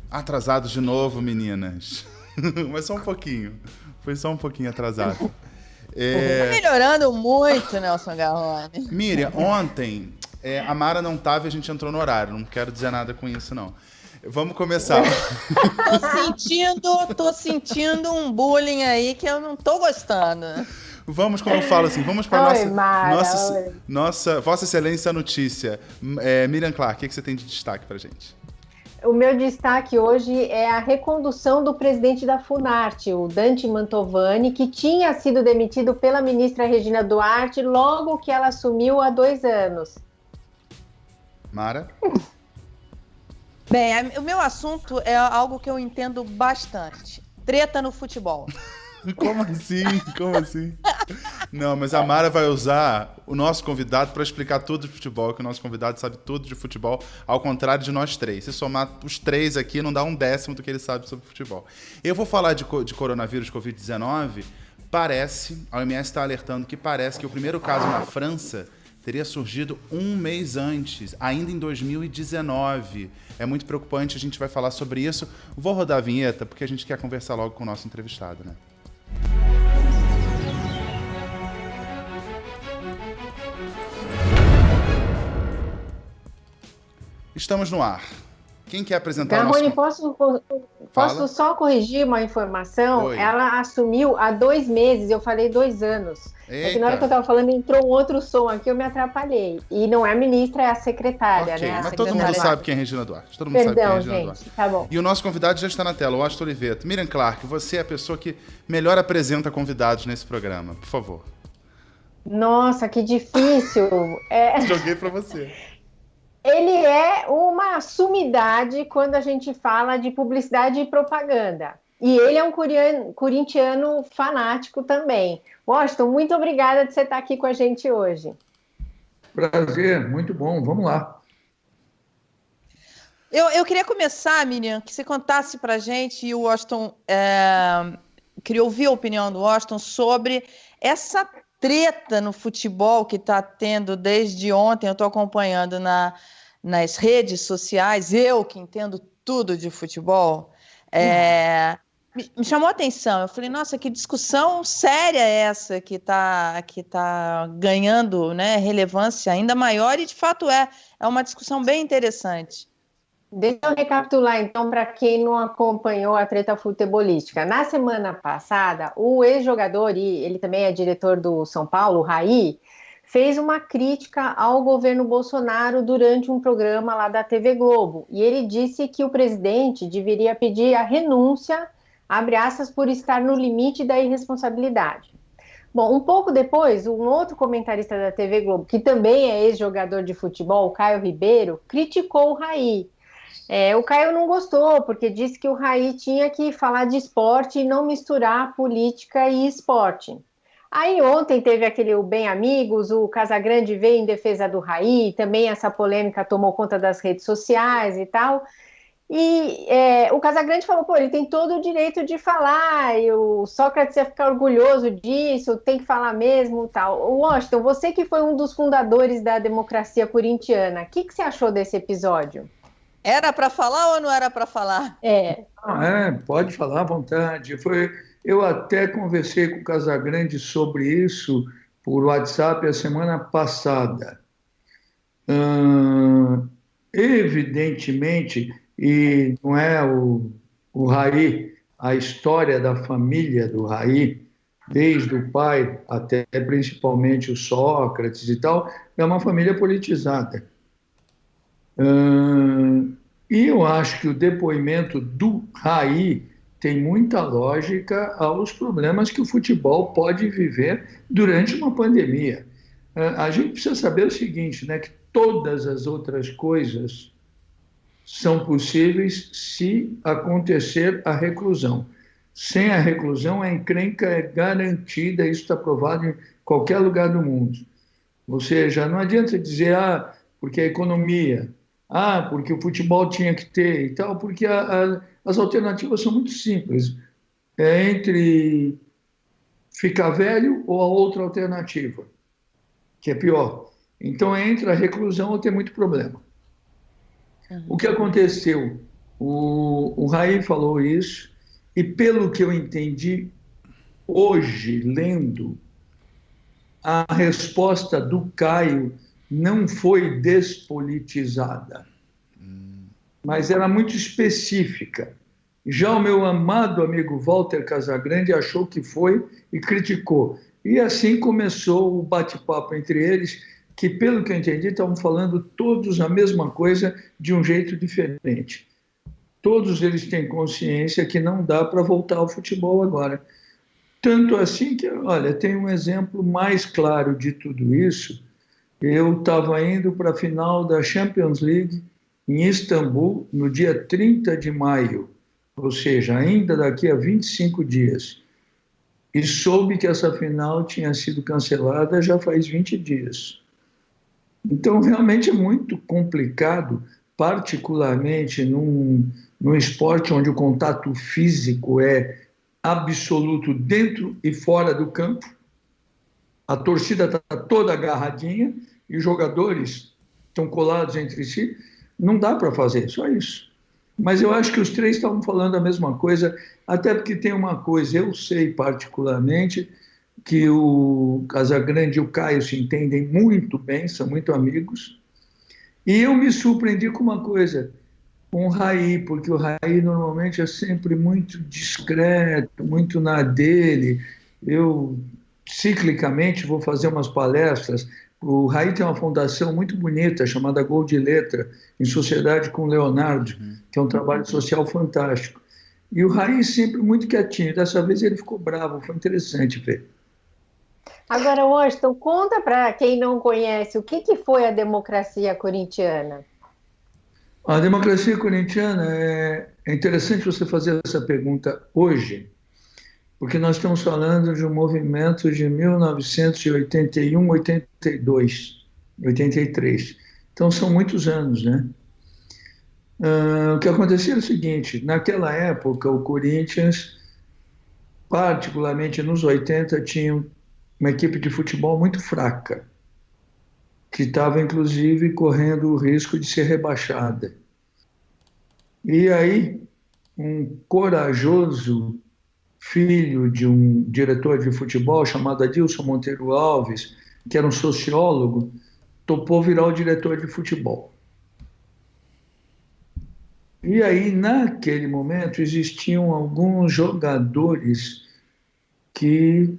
Atrasados de novo, meninas. Mas só um pouquinho. Foi só um pouquinho atrasado. Tá melhorando muito, Nelson Garrone. Miriam, ontem a Mara não tava e a gente entrou no horário. Não quero dizer nada com isso, não. Vamos começar. Tô sentindo um bullying aí que eu não tô gostando. Vamos, como eu falo assim, vamos para Oi, Mara, nossa Vossa Excelência Notícia. Miriam Clark, o que você tem de destaque pra gente? O meu destaque hoje é a recondução do presidente da Funarte, o Dante Mantovani, que tinha sido demitido pela ministra Regina Duarte logo que ela assumiu há 2 anos. Mara? Bem, o meu assunto é algo que eu entendo bastante. Treta no futebol. Como assim? Como assim? Não, mas a Mara vai usar o nosso convidado para explicar tudo de futebol, que o nosso convidado sabe tudo de futebol, ao contrário de nós três. Se somar os três aqui, não dá 1/10 do que ele sabe sobre futebol. Eu vou falar de coronavírus, Covid-19. A OMS está alertando que parece que o primeiro caso na França teria surgido 1 mês antes, ainda em 2019. É muito preocupante, a gente vai falar sobre isso. Vou rodar a vinheta, porque a gente quer conversar logo com o nosso entrevistado, né? Estamos no ar. Quem quer apresentar Garrone, o nosso... posso só corrigir uma informação? Oi. Ela assumiu há 2 meses, eu falei 2 anos. Eita. É que na hora que eu estava falando entrou um outro som aqui, eu me atrapalhei. E não é a ministra, é a secretária, Ok, né? mas todo mundo sabe quem é Regina Duarte. Todo mundo Perdão, sabe quem é Regina gente, Duarte. tá bom. E o nosso convidado já está na tela, o Washington Oliveto. Miriam Clark, você é a pessoa que melhor apresenta convidados nesse programa, por favor. Nossa, que difícil. Joguei para você. Ele é uma sumidade quando a gente fala de publicidade e propaganda. E ele é um corintiano fanático também. Washington, muito obrigada de você estar aqui com a gente hoje. Prazer, muito bom, vamos lá. Eu queria começar, Miriam, que você contasse pra gente, e o Washington queria ouvir a opinião do Washington sobre essa treta no futebol que está tendo desde ontem. Eu estou acompanhando nas redes sociais, eu que entendo tudo de futebol, me chamou a atenção. Eu falei, nossa, que discussão séria é essa que tá ganhando, né, relevância ainda maior, e de fato é uma discussão bem interessante. Deixa eu recapitular, então, para quem não acompanhou a treta futebolística. Na semana passada, o ex-jogador, e ele também é diretor do São Paulo, o Raí, fez uma crítica ao governo Bolsonaro durante um programa lá da TV Globo. E ele disse que o presidente deveria pedir a renúncia, abre aspas, por estar no limite da irresponsabilidade. Bom, um pouco depois, um outro comentarista da TV Globo, que também é ex-jogador de futebol, o Caio Ribeiro, criticou o Raí. O Caio não gostou, porque disse que o Raí tinha que falar de esporte e não misturar política e esporte. Aí ontem teve o Bem Amigos, o Casagrande veio em defesa do Raí, também essa polêmica tomou conta das redes sociais e tal. E o Casagrande falou, ele tem todo o direito de falar, e o Sócrates ia ficar orgulhoso disso, tem que falar mesmo, tal. Washington, você que foi um dos fundadores da democracia corintiana, o que você achou desse episódio? Era para falar ou não era para falar? Pode falar à vontade. Eu até conversei com o Casagrande sobre isso por WhatsApp a semana passada. Evidentemente, e não é o Raí, a história da família do Raí, desde o pai até principalmente o Sócrates e tal, é uma família politizada. E eu acho que o depoimento do Raí tem muita lógica aos problemas que o futebol pode viver durante uma pandemia. A gente precisa saber o seguinte, né, que todas as outras coisas são possíveis se acontecer a reclusão. Sem a reclusão, a encrenca é garantida, isso está provado em qualquer lugar do mundo. Ou seja, não adianta dizer, porque a economia, porque o futebol tinha que ter e tal, porque as alternativas são muito simples. É entre ficar velho ou a outra alternativa, que é pior. Então, é entre a reclusão ou ter muito problema. O que aconteceu? O Raí falou isso, e pelo que eu entendi hoje, lendo, a resposta do Caio não foi despolitizada, mas era muito específica. Já o meu amado amigo Walter Casagrande achou que foi e criticou. E assim começou o bate-papo entre eles, que, pelo que eu entendi, estavam falando todos a mesma coisa de um jeito diferente. Todos eles têm consciência que não dá para voltar ao futebol agora. Tanto assim que, olha, tem um exemplo mais claro de tudo isso. Eu estava indo para a final da Champions League em Istambul, no dia 30 de maio, ou seja, ainda daqui a 25 dias. E soube que essa final tinha sido cancelada já faz 20 dias. Então, realmente é muito complicado, particularmente num esporte onde o contato físico é absoluto dentro e fora do campo. A torcida está toda agarradinha e os jogadores estão colados entre si. Não dá para fazer, só isso. Mas eu acho que os três estavam falando a mesma coisa, até porque tem uma coisa, eu sei particularmente que o Casagrande e o Caio se entendem muito bem, são muito amigos, e eu me surpreendi com uma coisa, com o Raí, porque o Raí normalmente é sempre muito discreto, muito na dele. Eu, ciclicamente, vou fazer umas palestras. O Raí tem uma fundação muito bonita, chamada Gol de Letra, em sociedade com o Leonardo, que é um trabalho social fantástico. E o Raí sempre muito quietinho. Dessa vez ele ficou bravo, foi interessante ver. Agora, Washington, conta para quem não conhece o que foi a democracia corintiana. A democracia corintiana é interessante você fazer essa pergunta hoje, porque nós estamos falando de um movimento de 1981, 82, 83. Então, são muitos anos, né? O que acontecia é o seguinte, naquela época, o Corinthians, particularmente nos 80, tinha uma equipe de futebol muito fraca, que estava, inclusive, correndo o risco de ser rebaixada. E aí, um corajoso filho de um diretor de futebol chamado Adilson Monteiro Alves, que era um sociólogo, topou virar o diretor de futebol. E aí, naquele momento, existiam alguns jogadores que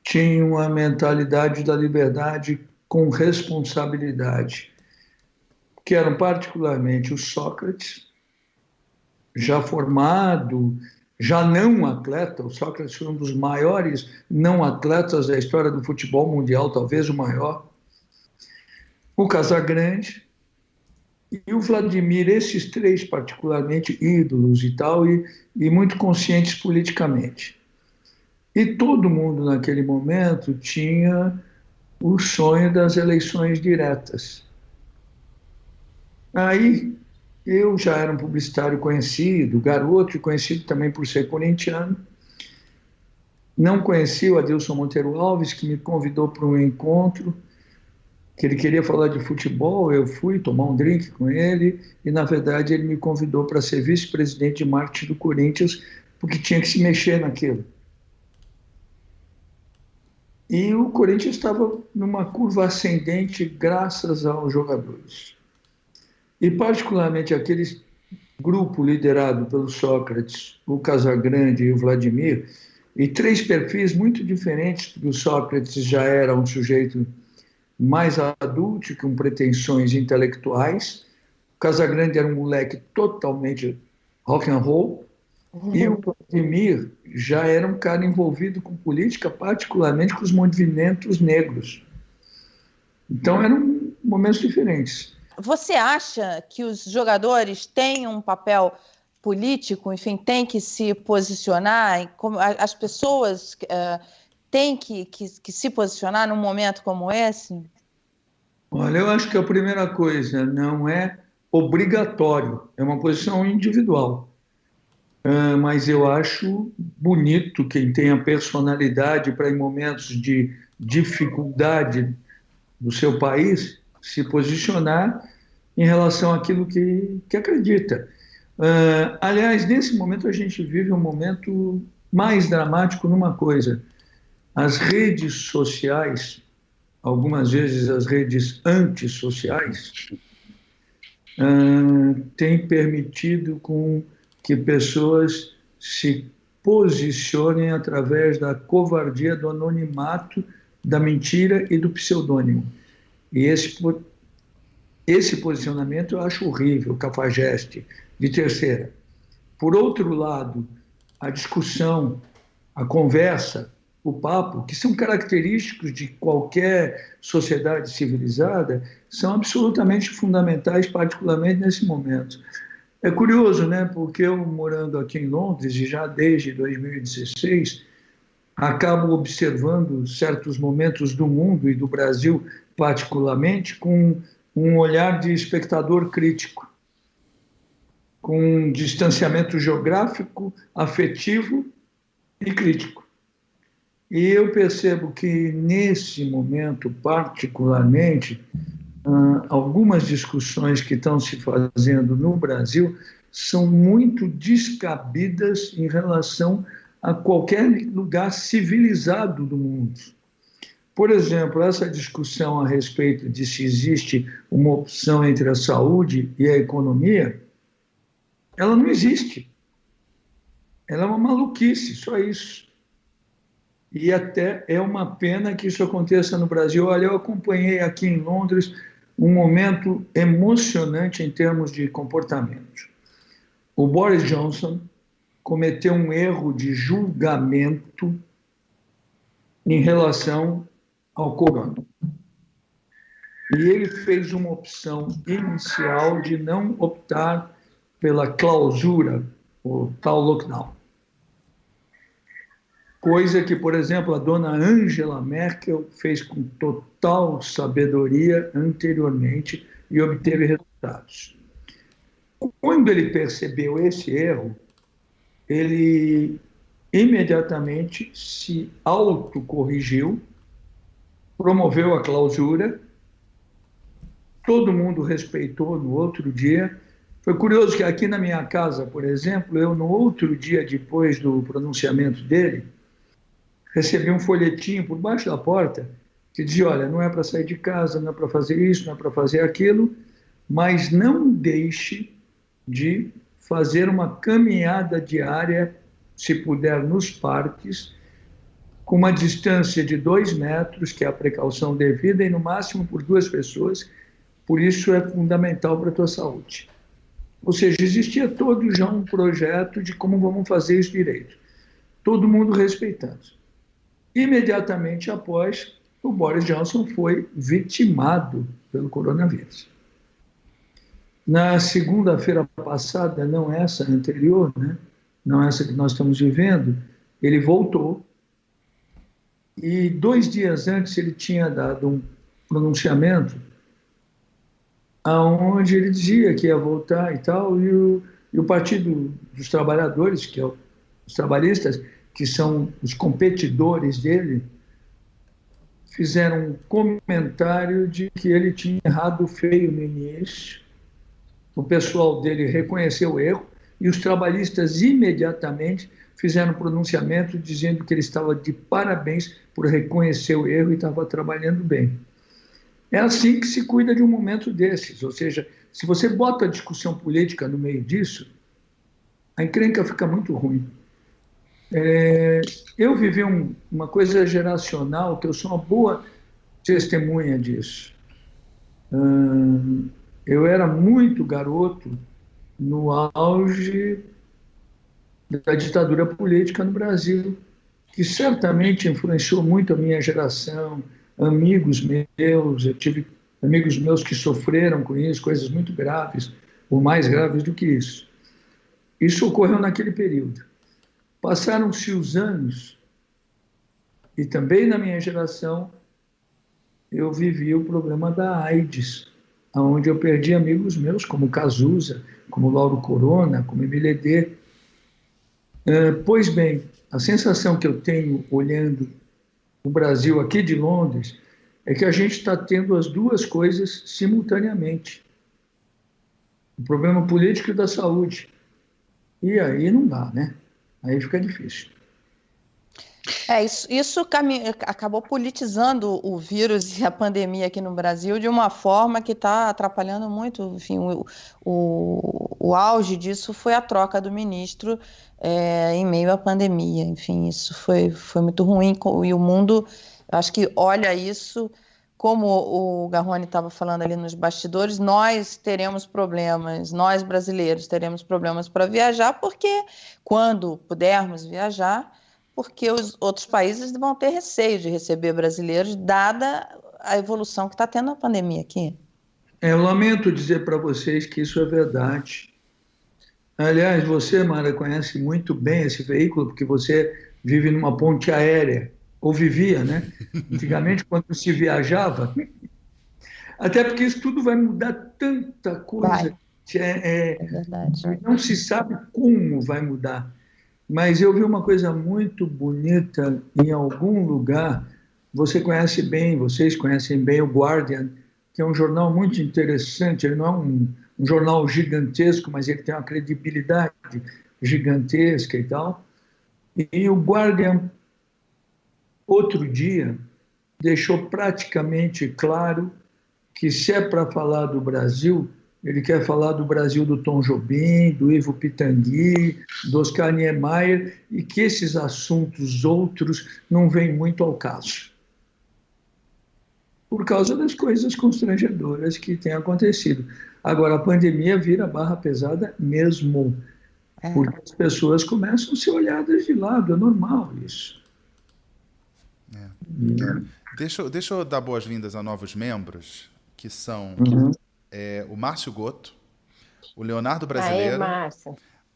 tinham a mentalidade da liberdade com responsabilidade, que eram particularmente o Sócrates, já formado, já não atleta. O Sócrates foi um dos maiores não atletas da história do futebol mundial, talvez o maior. O Casagrande e o Vladimir, esses três particularmente ídolos e tal, e muito conscientes politicamente. E todo mundo naquele momento tinha o sonho das eleições diretas. Aí eu já era um publicitário conhecido, garoto, e conhecido também por ser corintiano. Não conheci o Adilson Monteiro Alves, que me convidou para um encontro, que ele queria falar de futebol. Eu fui tomar um drink com ele e, na verdade, ele me convidou para ser vice-presidente de marketing do Corinthians, porque tinha que se mexer naquilo. E o Corinthians estava numa curva ascendente graças aos jogadores. E, particularmente, aquele grupo liderado pelo Sócrates, o Casagrande e o Vladimir, e três perfis muito diferentes, porque o Sócrates já era um sujeito mais adulto, com pretensões intelectuais. O Casagrande era um moleque totalmente rock and roll, e o Vladimir já era um cara envolvido com política, particularmente com os movimentos negros. Então, eram momentos diferentes. Você acha que os jogadores têm um papel político, enfim, têm que se posicionar? As pessoas têm que se posicionar num momento como esse? Olha, eu acho que a primeira coisa não é obrigatório, é uma posição individual. Mas eu acho bonito quem tem a personalidade para, em momentos de dificuldade do seu país, se posicionar em relação àquilo que acredita. Aliás, nesse momento a gente vive um momento mais dramático numa coisa. As redes sociais, algumas vezes as redes antissociais, têm permitido com que pessoas se posicionem através da covardia, do anonimato, da mentira e do pseudônimo. E esse posicionamento eu acho horrível, cafajeste, de terceira. Por outro lado, a discussão, a conversa, o papo, que são característicos de qualquer sociedade civilizada, são absolutamente fundamentais, particularmente nesse momento. É curioso, né? Porque eu, morando aqui em Londres, e já desde 2016, acabo observando certos momentos do mundo e do Brasil, particularmente, com um olhar de espectador crítico, com um distanciamento geográfico, afetivo e crítico. E eu percebo que, nesse momento, particularmente, algumas discussões que estão se fazendo no Brasil são muito descabidas em relação a qualquer lugar civilizado do mundo. Por exemplo, essa discussão a respeito de se existe uma opção entre a saúde e a economia, ela não existe. Ela é uma maluquice, só isso. E até é uma pena que isso aconteça no Brasil. Olha, eu acompanhei aqui em Londres um momento emocionante em termos de comportamento. O Boris Johnson cometeu um erro de julgamento em relação ao corona. E ele fez uma opção inicial de não optar pela clausura, o tal lockdown. Coisa que, por exemplo, a dona Angela Merkel fez com total sabedoria anteriormente e obteve resultados. Quando ele percebeu esse erro, ele imediatamente se autocorrigiu, promoveu a clausura, todo mundo respeitou no outro dia. Foi curioso que aqui na minha casa, por exemplo, eu no outro dia depois do pronunciamento dele, recebi um folhetinho por baixo da porta que dizia, olha, não é para sair de casa, não é para fazer isso, não é para fazer aquilo, mas não deixe de fazer uma caminhada diária, se puder, nos parques, com uma distância de 2 metros, que é a precaução devida, e no máximo por 2 pessoas, por isso é fundamental para a tua saúde. Ou seja, existia todo já um projeto de como vamos fazer isso direito. Todo mundo respeitando. Imediatamente após, o Boris Johnson foi vitimado pelo coronavírus. Na segunda-feira passada, não essa anterior, né? Não essa que nós estamos vivendo, ele voltou. E 2 dias antes ele tinha dado um pronunciamento onde ele dizia que ia voltar e tal, e o Partido dos Trabalhadores, que é os trabalhistas, que são os competidores dele, fizeram um comentário de que ele tinha errado feio no início. O pessoal dele reconheceu o erro e os trabalhistas imediatamente fizeram um pronunciamento dizendo que ele estava de parabéns por reconhecer o erro e estava trabalhando bem. É assim que se cuida de um momento desses, ou seja, se você bota a discussão política no meio disso, a encrenca fica muito ruim. Eu vivi uma coisa geracional, que eu sou uma boa testemunha disso. Eu era muito garoto no auge da ditadura política no Brasil, que certamente influenciou muito a minha geração, amigos meus, eu tive amigos meus que sofreram com isso, coisas muito graves, ou mais graves do que isso. Isso ocorreu naquele período. Passaram-se os anos e também na minha geração eu vivi o problema da AIDS, onde eu perdi amigos meus, como Cazuza, como Lauro Corona, como Emília. Pois bem, a sensação que eu tenho olhando o Brasil aqui de Londres é que a gente está tendo as duas coisas simultaneamente. O problema político e da saúde. E aí não dá, né? Aí fica difícil. Isso acabou politizando o vírus e a pandemia aqui no Brasil de uma forma que está atrapalhando muito. Enfim, o auge disso foi a troca do ministro em meio à pandemia. Enfim, isso foi muito ruim e o mundo, acho que olha isso, como o Garrone estava falando ali nos bastidores, nós teremos problemas, nós brasileiros teremos problemas para viajar, porque quando pudermos viajar, porque os outros países vão ter receio de receber brasileiros, dada a evolução que está tendo a pandemia aqui. Eu lamento dizer para vocês que isso é verdade. Aliás, você, Mara, conhece muito bem esse veículo, porque você vive numa ponte aérea, ou vivia, né? Antigamente, quando se viajava. Até porque isso tudo vai mudar tanta coisa. É verdade. Não se sabe como vai mudar. Mas eu vi uma coisa muito bonita em algum lugar. Vocês conhecem bem o Guardian, que é um jornal muito interessante. Ele não é um jornal gigantesco, mas ele tem uma credibilidade gigantesca e tal. E o Guardian, outro dia, deixou praticamente claro que, se é para falar do Brasil, ele quer falar do Brasil do Tom Jobim, do Ivo Pitangui, do Oscar Niemeyer, e que esses assuntos outros não vêm muito ao caso. Por causa das coisas constrangedoras que têm acontecido. Agora, a pandemia vira barra pesada mesmo, porque as pessoas começam a ser olhadas de lado, é normal isso. Deixa eu dar boas-vindas a novos membros, que são o Márcio Goto, o Leonardo Brasileiro,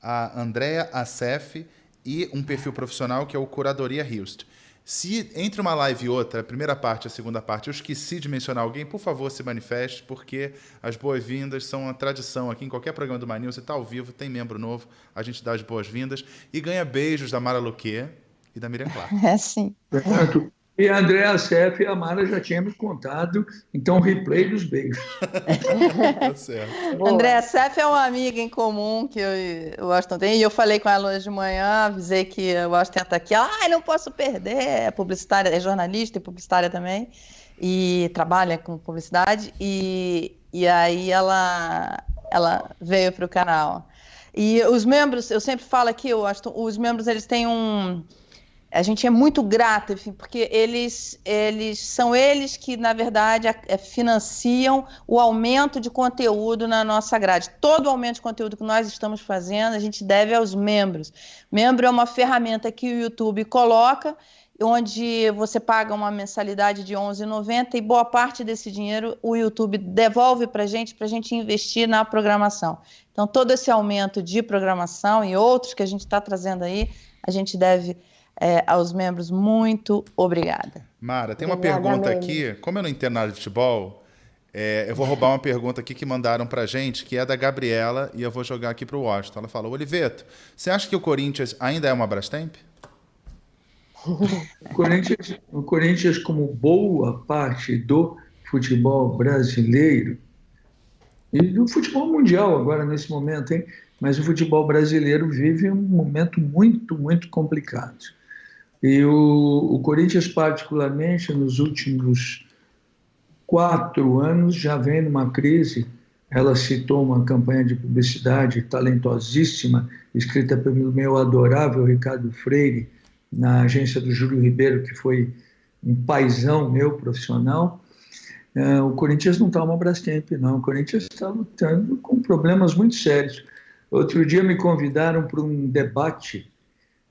a Andrea Acef e um perfil profissional que é o Curadoria Houston. Se entre uma live e outra, a primeira parte e a segunda parte, eu esqueci de mencionar alguém, por favor, se manifeste, porque as boas-vindas são uma tradição aqui em qualquer programa do Manu. Você está ao vivo, tem membro novo, a gente dá as boas-vindas e ganha beijos da Mara Luque e da Miriam Clark. Sim. E a Andrea Acef e a Mara já tinham me contado, então replay dos beijos. Tá certo. Andrea Acef é uma amiga em comum que o Washington tem, e eu falei com ela hoje de manhã, avisei que o Washington está aqui. Ela, não posso perder, é publicitária, é jornalista e publicitária também, e trabalha com publicidade, e aí ela veio para o canal. E os membros, eu sempre falo aqui, Washington, os membros, eles têm a gente é muito grata, enfim, porque são eles que, na verdade, financiam o aumento de conteúdo na nossa grade. Todo o aumento de conteúdo que nós estamos fazendo, a gente deve aos membros. Membro é uma ferramenta que o YouTube coloca, onde você paga uma mensalidade de R$ 11,90 e boa parte desse dinheiro o YouTube devolve para a gente investir na programação. Então, todo esse aumento de programação e outros que a gente está trazendo aí, a gente deve aos membros. Muito obrigada. Mara, tem uma pergunta aqui. Como eu não entendo nada de futebol, eu vou roubar uma pergunta aqui que mandaram pra gente, que é da Gabriela, e eu vou jogar aqui pro Washington. Ela fala: Oliveto, você acha que o Corinthians ainda é uma Brastemp? O Corinthians, como boa parte do futebol brasileiro, e do futebol mundial agora nesse momento, hein? Mas o futebol brasileiro vive um momento muito, muito complicado. E o Corinthians, particularmente, nos últimos 4 anos, já vem numa crise. Ela citou uma campanha de publicidade talentosíssima, escrita pelo meu adorável Ricardo Freire, na agência do Júlio Ribeiro, que foi um paizão meu profissional. O Corinthians não está uma Brastemp, não. O Corinthians está lutando com problemas muito sérios. Outro dia me convidaram para um debate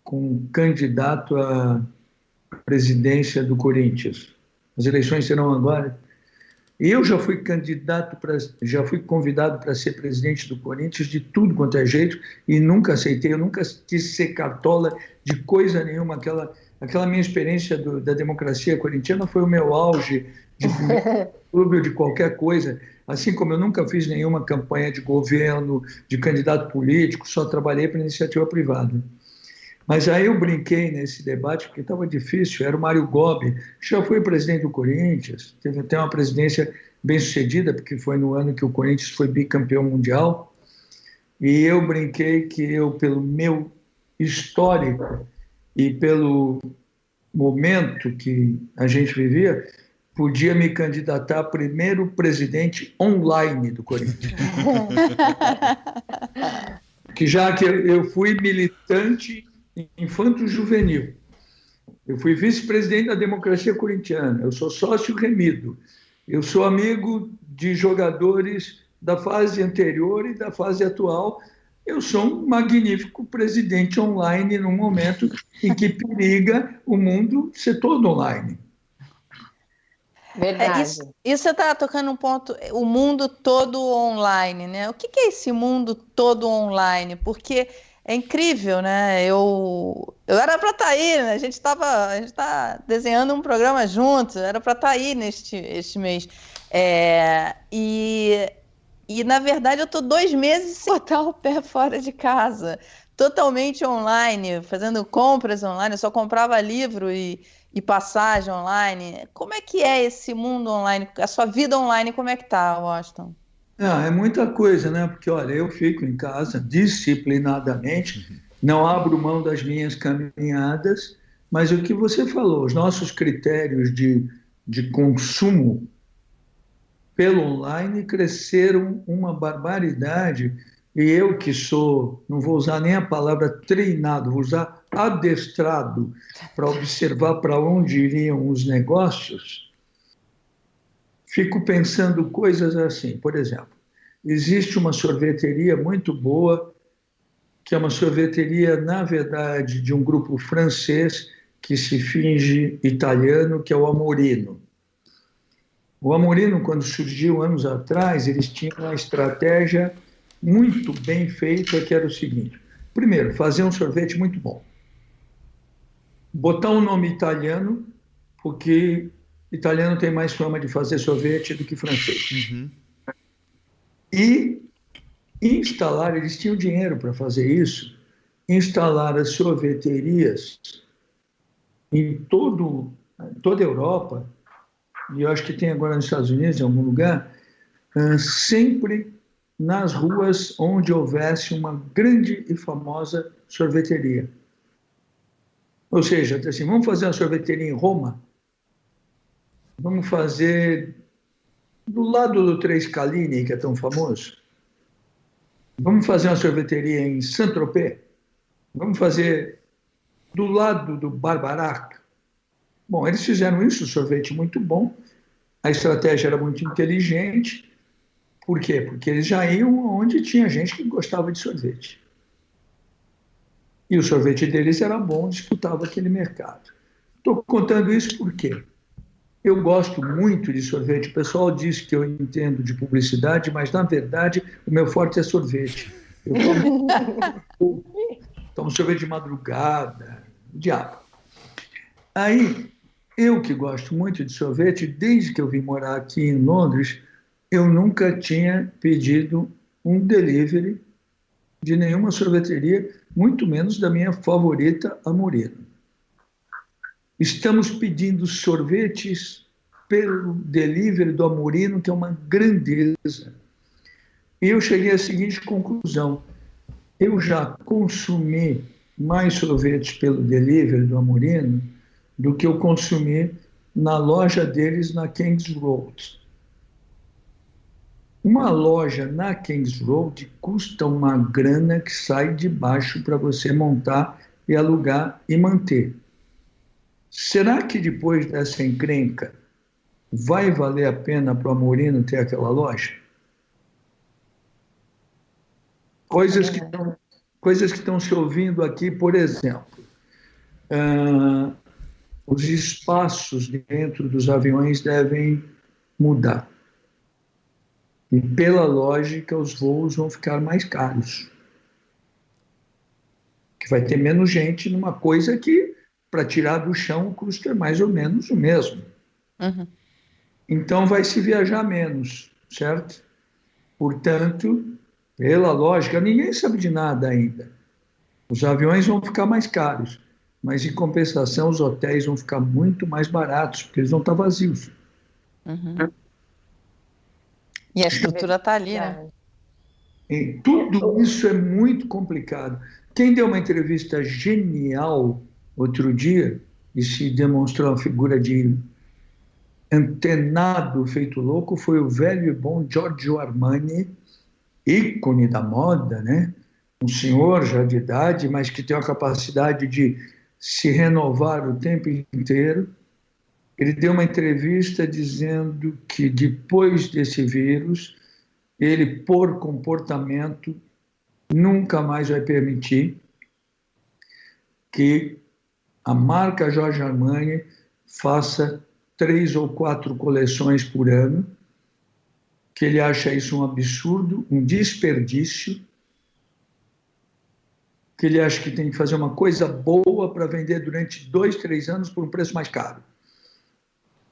com um candidato à presidência do Corinthians. As eleições serão agora. E eu já fui convidado para ser presidente do Corinthians de tudo quanto é jeito e nunca aceitei. Eu nunca quis ser cartola de coisa nenhuma. Aquela minha experiência da democracia corintiana foi o meu auge de clube ou de qualquer coisa. Assim como eu nunca fiz nenhuma campanha de governo, de candidato político, só trabalhei para iniciativa privada. Mas aí eu brinquei nesse debate, porque estava difícil. Era o Mário Gobi, que já foi presidente do Corinthians, teve até uma presidência bem sucedida, porque foi no ano que o Corinthians foi bicampeão mundial. E eu brinquei que eu, pelo meu histórico e pelo momento que a gente vivia, podia me candidatar a primeiro presidente online do Corinthians. Que já que eu fui militante infanto-juvenil, eu fui vice-presidente da Democracia Corintiana, eu sou sócio remido, eu sou amigo de jogadores da fase anterior e da fase atual. Eu sou um magnífico presidente online num momento em que periga o mundo ser todo online. Verdade. Isso você está tocando um ponto, o mundo todo online, né? O que é esse mundo todo online? Porque é incrível, né? Eu era para estar aí, né? A gente está desenhando um programa juntos, era para estar aí este mês. E, na verdade, eu estou 2 meses sem botar o pé fora de casa, totalmente online, fazendo compras online. Eu só comprava livro e passagem online. Como é que é esse mundo online? A sua vida online, como é que tá, Washington? É muita coisa, né? Porque, olha, eu fico em casa disciplinadamente, não abro mão das minhas caminhadas, mas o que você falou, os nossos critérios de consumo pelo online cresceram uma barbaridade. E eu que sou, não vou usar nem a palavra treinado, vou usar adestrado para observar para onde iriam os negócios, fico pensando coisas assim. Por exemplo, existe uma sorveteria muito boa, que é uma sorveteria, na verdade, de um grupo francês que se finge italiano, que é o Amorino. O Amorino, quando surgiu anos atrás, eles tinham uma estratégia muito bem feita, que era o seguinte: primeiro, fazer um sorvete muito bom. Botar um nome italiano, porque italiano tem mais fama de fazer sorvete do que francês. Uhum. E instalar, eles tinham dinheiro para fazer isso, instalar as sorveterias em toda a Europa, e eu acho que tem agora nos Estados Unidos, em algum lugar, sempre nas ruas onde houvesse uma grande e famosa sorveteria. Ou seja, assim, vamos fazer uma sorveteria em Roma? Vamos fazer do lado do Três Scalini, que é tão famoso? Vamos fazer uma sorveteria em Saint-Tropez? Vamos fazer do lado do Barbarac? Bom, eles fizeram isso, sorvete muito bom, a estratégia era muito inteligente. Por quê? Porque eles já iam onde tinha gente que gostava de sorvete. E o sorvete deles era bom, disputava aquele mercado. Estou contando isso porque eu gosto muito de sorvete. O pessoal diz que eu entendo de publicidade, mas, na verdade, o meu forte é sorvete. Eu tomo sorvete de madrugada, diabo. Aí, eu que gosto muito de sorvete, desde que eu vim morar aqui em Londres, eu nunca tinha pedido um delivery de nenhuma sorveteria, muito menos da minha favorita, Amorino. Estamos pedindo sorvetes pelo delivery do Amorino, que é uma grandeza. E eu cheguei à seguinte conclusão: eu já consumi mais sorvetes pelo delivery do Amorino do que eu consumi na loja deles na Kings Road. Uma loja na Kings Road custa uma grana que sai de baixo para você montar e alugar e manter. Será que depois dessa encrenca vai valer a pena para o Amorino ter aquela loja? Coisas que estão se ouvindo aqui, por exemplo, os espaços dentro dos aviões devem mudar. E, pela lógica, os voos vão ficar mais caros. Que vai ter menos gente numa coisa que, para tirar do chão, o custo é mais ou menos o mesmo. Uhum. Então, vai se viajar menos, certo? Portanto, pela lógica, ninguém sabe de nada ainda. Os aviões vão ficar mais caros, mas, em compensação, os hotéis vão ficar muito mais baratos, porque eles vão estar vazios. Uhum. E a estrutura está ali, né? E tudo isso é muito complicado. Quem deu uma entrevista genial outro dia e se demonstrou uma figura de antenado feito louco foi o velho e bom Giorgio Armani, ícone da moda, né? Um senhor já de idade, mas que tem a capacidade de se renovar o tempo inteiro. Ele deu uma entrevista dizendo que depois desse vírus, ele, por comportamento, nunca mais vai permitir que a marca Giorgio Armani faça 3 ou 4 coleções por ano, que ele acha isso um absurdo, um desperdício, que ele acha que tem que fazer uma coisa boa para vender durante 2, 3 anos por um preço mais caro.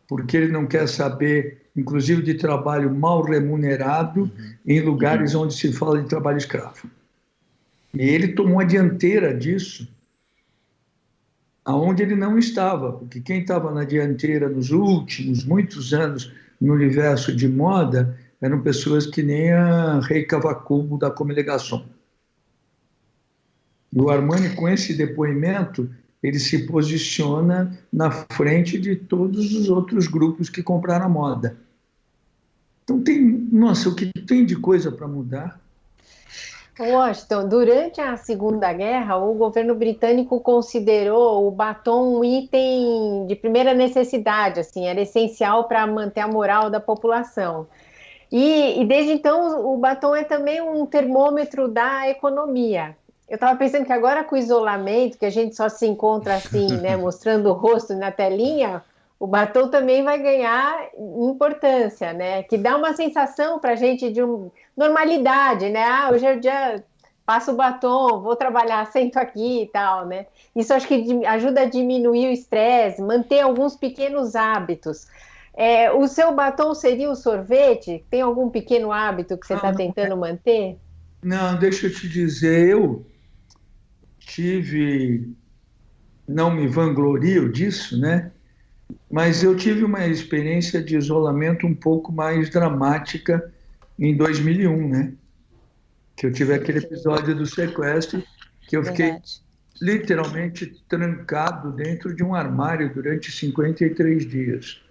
Porque ele não quer saber, inclusive, de trabalho mal remunerado em lugares onde se fala de trabalho escravo. E ele tomou a dianteira disso, aonde ele não estava, porque quem estava na dianteira nos últimos muitos anos no universo de moda eram pessoas que nem a Rei Cavacubo da Comme des Garçons. E o Armani, com esse depoimento, ele se posiciona na frente de todos os outros grupos que compraram a moda. Então nossa, o que tem de coisa para mudar? Washington, durante a Segunda Guerra, o governo britânico considerou o batom um item de primeira necessidade, assim, era essencial para manter a moral da população. E desde então, o batom é também um termômetro da economia. Eu estava pensando que agora com o isolamento, que a gente só se encontra assim, né, mostrando o rosto na telinha, o batom também vai ganhar importância, né? Que dá uma sensação para a gente de normalidade, né? Ah, hoje é o dia, passo o batom, vou trabalhar, sento aqui e tal, né? Isso acho que ajuda a diminuir o estresse, manter alguns pequenos hábitos. O seu batom seria o sorvete? Tem algum pequeno hábito que você está tentando manter? Não, deixa eu te dizer, eu não me vanglorio disso, né? Mas eu tive uma experiência de isolamento um pouco mais dramática em 2001, né? Que eu tive aquele episódio do sequestro, que eu fiquei literalmente trancado dentro de um armário durante 53 dias.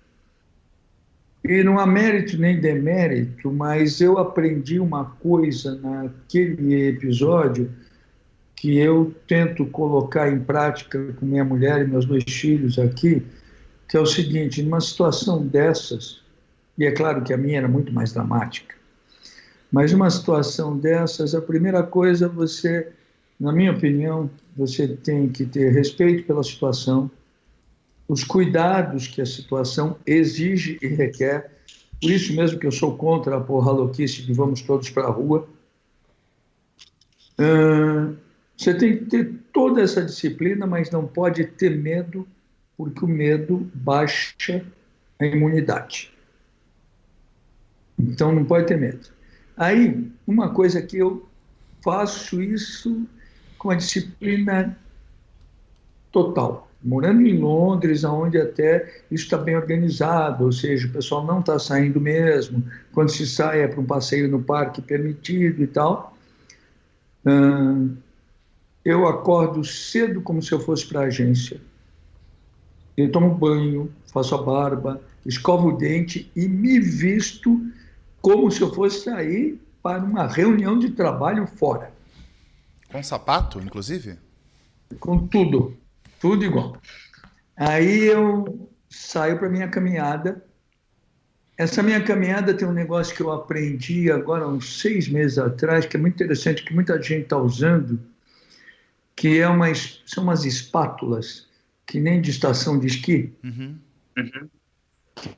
E não há mérito nem demérito, mas eu aprendi uma coisa naquele episódio que eu tento colocar em prática com minha mulher e meus 2 filhos aqui, que é o seguinte: numa situação dessas, e é claro que a minha era muito mais dramática, mas numa situação dessas, a primeira coisa, você, na minha opinião, você tem que ter respeito pela situação, os cuidados que a situação exige e requer. Por isso mesmo que eu sou contra a porra louquice de vamos todos para a rua. Você tem que ter toda essa disciplina, mas não pode ter medo, porque o medo baixa a imunidade. Então não pode ter medo. Aí, uma coisa que eu faço isso com a disciplina total. Morando em Londres, onde até isso está bem organizado, ou seja, o pessoal não está saindo mesmo, quando se sai é para um passeio no parque permitido e tal. Eu acordo cedo como se eu fosse para a agência. Eu tomo banho, faço a barba, escovo o dente e me visto como se eu fosse sair para uma reunião de trabalho fora. Com sapato, inclusive? Com tudo igual. Aí eu saio para minha caminhada. Essa minha caminhada tem um negócio que eu aprendi agora uns 6 meses atrás, que é muito interessante, que muita gente está usando, que são umas espátulas, que nem de estação de esqui.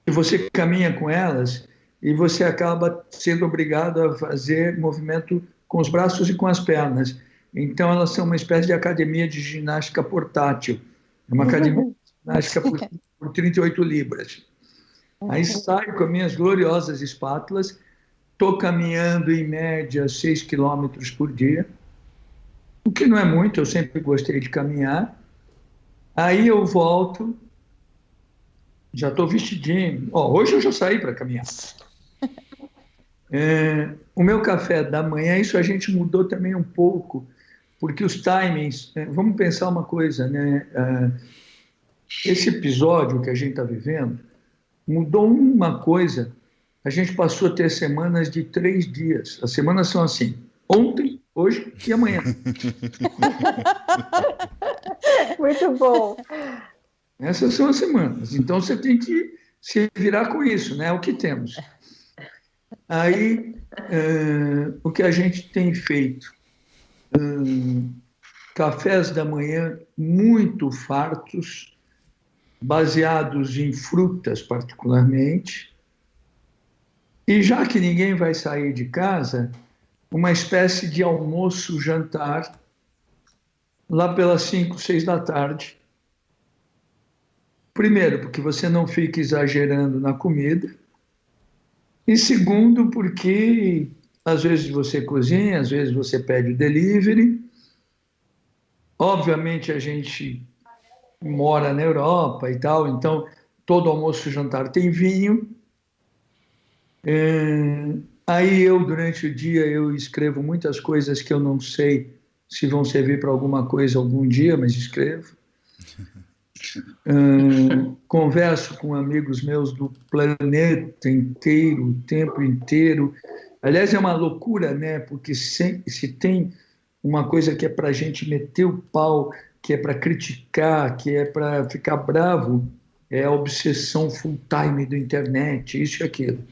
E você caminha com elas e você acaba sendo obrigado a fazer movimento com os braços e com as pernas. Então, elas são uma espécie de academia de ginástica portátil. É uma academia de ginástica por 38 libras. Aí saio com as minhas gloriosas espátulas, estou caminhando em média 6 quilômetros por dia, o que não é muito, eu sempre gostei de caminhar. Aí eu volto, já estou vestidinho. Hoje eu já saí para caminhar. O meu café da manhã, isso a gente mudou também um pouco, porque os timings, vamos pensar uma coisa, né? Esse episódio que a gente está vivendo mudou uma coisa. A gente passou a ter semanas de 3 dias. As semanas são assim: ontem, hoje e amanhã. Muito bom. Essas são as semanas. Então você tem que se virar com isso, né? É o que temos. Aí, o que a gente tem feito? Cafés da manhã muito fartos, baseados em frutas particularmente. E já que ninguém vai sair de casa, uma espécie de almoço-jantar lá pelas 5, 6 da tarde. Primeiro, porque você não fica exagerando na comida. E segundo, porque às vezes você cozinha, às vezes você pede o delivery. Obviamente a gente mora na Europa e tal, então todo almoço e jantar tem vinho. Aí eu, durante o dia, eu escrevo muitas coisas que eu não sei se vão servir para alguma coisa algum dia, mas escrevo. Converso com amigos meus do planeta inteiro, o tempo inteiro. Aliás, é uma loucura, né? Porque se tem uma coisa que é para a gente meter o pau, que é para criticar, que é para ficar bravo, é a obsessão full-time da internet, isso e aquilo.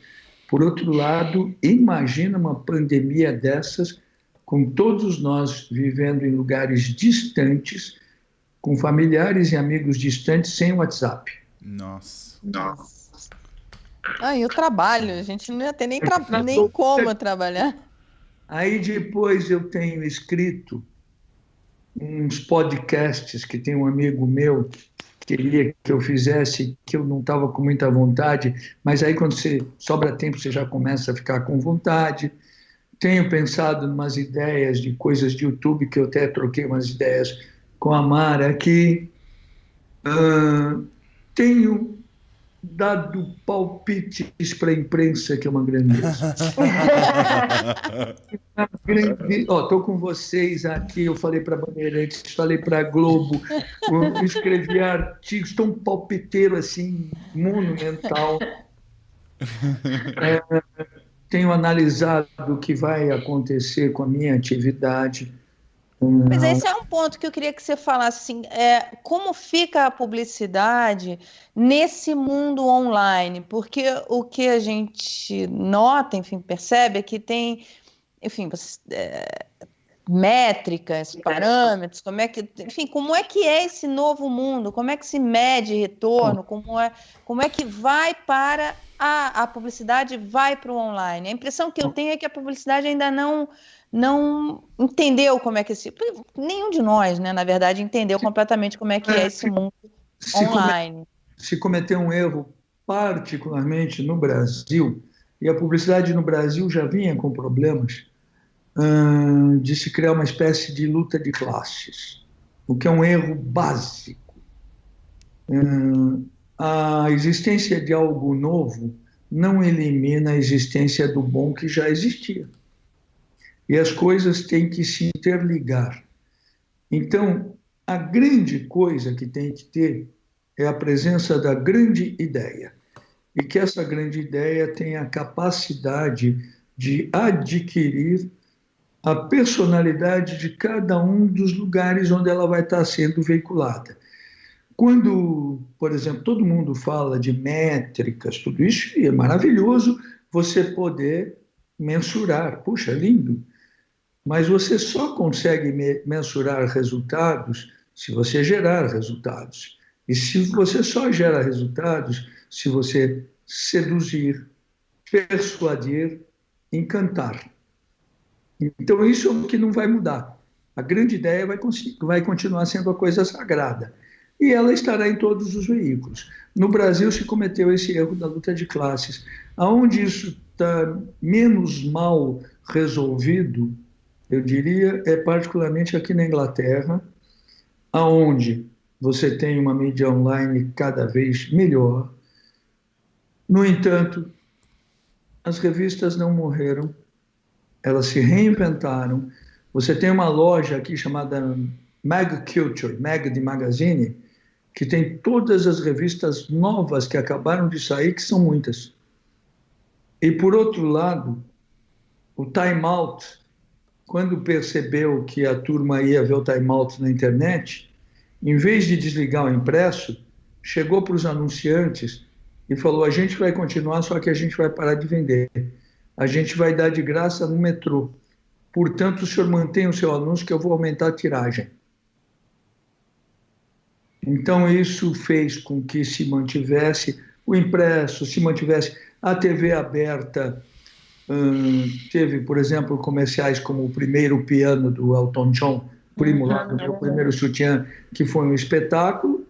Por outro lado, imagina uma pandemia dessas, com todos nós vivendo em lugares distantes, com familiares e amigos distantes, sem WhatsApp. Nossa. E o trabalho, a gente não ia ter nem como trabalhar. Aí depois eu tenho escrito uns podcasts que tem um amigo meu que queria que eu fizesse, que eu não estava com muita vontade, mas aí quando você sobra tempo você já começa a ficar com vontade. Tenho pensado em umas ideias de coisas de YouTube, que eu até troquei umas ideias com a Mara aqui. Tenho dado palpites para a imprensa, que é uma grandeza. Estou com vocês aqui, eu falei para Bandeirantes, falei para Globo, escrevi artigos, estou um palpiteiro assim, monumental. Tenho analisado o que vai acontecer com a minha atividade. Mas esse é um ponto que eu queria que você falasse, assim, como fica a publicidade nesse mundo online? Porque o que a gente nota, enfim, percebe é que tem, enfim, métricas, parâmetros, como é que é esse novo mundo? Como é que se mede retorno? Como é que vai para a publicidade, vai para o online? A impressão que eu tenho é que a publicidade ainda não entendeu como é que nenhum de nós, né, na verdade, entendeu completamente como é que é esse mundo online. Se cometeu um erro, particularmente no Brasil, e a publicidade no Brasil já vinha com problemas, de se criar uma espécie de luta de classes, o que é um erro básico. A existência de algo novo não elimina a existência do bom que já existia. E as coisas têm que se interligar. Então, a grande coisa que tem que ter é a presença da grande ideia. E que essa grande ideia tenha a capacidade de adquirir a personalidade de cada um dos lugares onde ela vai estar sendo veiculada. Quando, por exemplo, todo mundo fala de métricas, tudo isso, e é maravilhoso você poder mensurar. Puxa, lindo! Mas você só consegue mensurar resultados se você gerar resultados. E se você só gera resultados se você seduzir, persuadir, encantar. Então, isso é o que não vai mudar. A grande ideia vai continuar sendo a coisa sagrada. E ela estará em todos os veículos. No Brasil se cometeu esse erro da luta de classes. Aonde isso está menos mal resolvido, eu diria, é particularmente aqui na Inglaterra, aonde você tem uma mídia online cada vez melhor. No entanto, as revistas não morreram, elas se reinventaram. Você tem uma loja aqui chamada Mag Culture, Mag de Magazine, que tem todas as revistas novas que acabaram de sair, que são muitas. E, por outro lado, o Time Out, quando percebeu que a turma ia ver o Time Out na internet, em vez de desligar o impresso, chegou para os anunciantes e falou: a gente vai continuar, só que a gente vai parar de vender. A gente vai dar de graça no metrô. Portanto, o senhor mantém o seu anúncio que eu vou aumentar a tiragem. Então, isso fez com que se mantivesse o impresso, se mantivesse a TV aberta. Teve, por exemplo, comerciais como o primeiro piano do Elton John, primo lá do meu primeiro sutiã, que foi um espetáculo.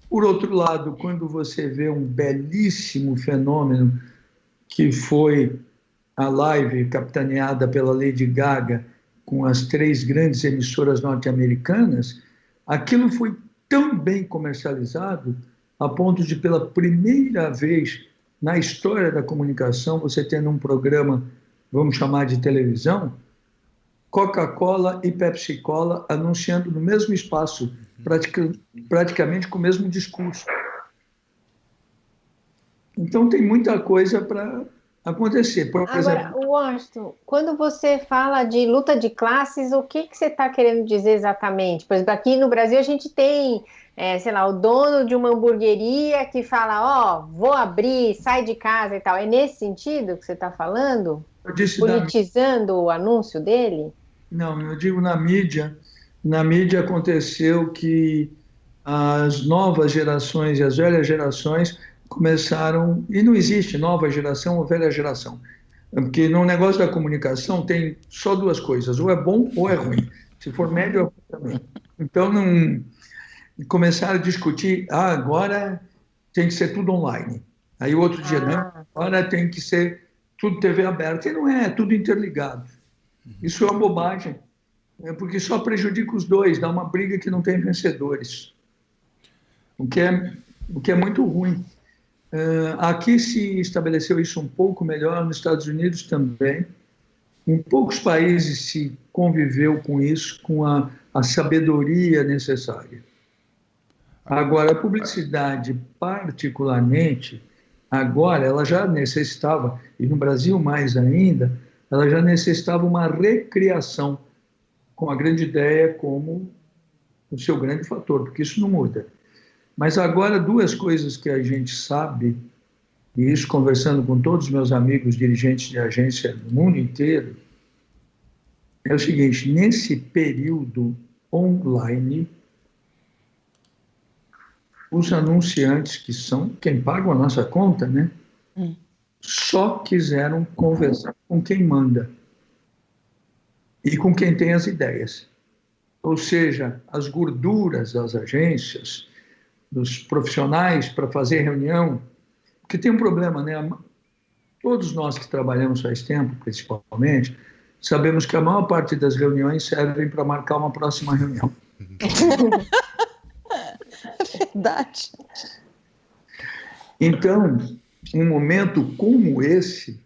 Por outro lado, quando você vê um belíssimo fenômeno que foi a live capitaneada pela Lady Gaga com as 3 grandes emissoras norte-americanas, aquilo foi tão bem comercializado a ponto de, pela primeira vez na história da comunicação, você tendo um programa, vamos chamar de televisão, Coca-Cola e Pepsi-Cola anunciando no mesmo espaço, praticamente com o mesmo discurso. Então, tem muita coisa para acontecer. Por Agora, Washington, quando você fala de luta de classes, o que você está querendo dizer exatamente? Por exemplo, aqui no Brasil a gente tem, sei lá, o dono de uma hamburgueria que fala, vou abrir, sai de casa e tal. É nesse sentido que você está falando? Politizando o anúncio dele? Não, eu digo na mídia. Na mídia aconteceu que as novas gerações e as velhas gerações começaram, e não existe nova geração ou velha geração, porque no negócio da comunicação tem só 2 coisas, ou é bom ou é ruim. Se for médio, é ruim também. Então, começaram a discutir, agora tem que ser tudo online. Aí o outro dia, não, agora tem que ser tudo TV aberta. E não é tudo interligado. Isso é uma bobagem, porque só prejudica os dois, dá uma briga que não tem vencedores, o que é muito ruim. Aqui se estabeleceu isso um pouco melhor, nos Estados Unidos também. Em poucos países se conviveu com isso, com a sabedoria necessária. Agora, a publicidade, particularmente, agora, ela já necessitava, e no Brasil mais ainda, ela já necessitava uma recriação, com a grande ideia como o seu grande fator, porque isso não muda. Mas agora, 2 coisas que a gente sabe, e isso conversando com todos os meus amigos dirigentes de agência do mundo inteiro, é o seguinte: nesse período online, os anunciantes, que são quem paga a nossa conta, né, só quiseram conversar com quem manda e com quem tem as ideias. Ou seja, as gorduras das agências, dos profissionais para fazer reunião, porque tem um problema, né? Todos nós que trabalhamos faz tempo, principalmente, sabemos que a maior parte das reuniões servem para marcar uma próxima reunião. Verdade. Então, um momento como esse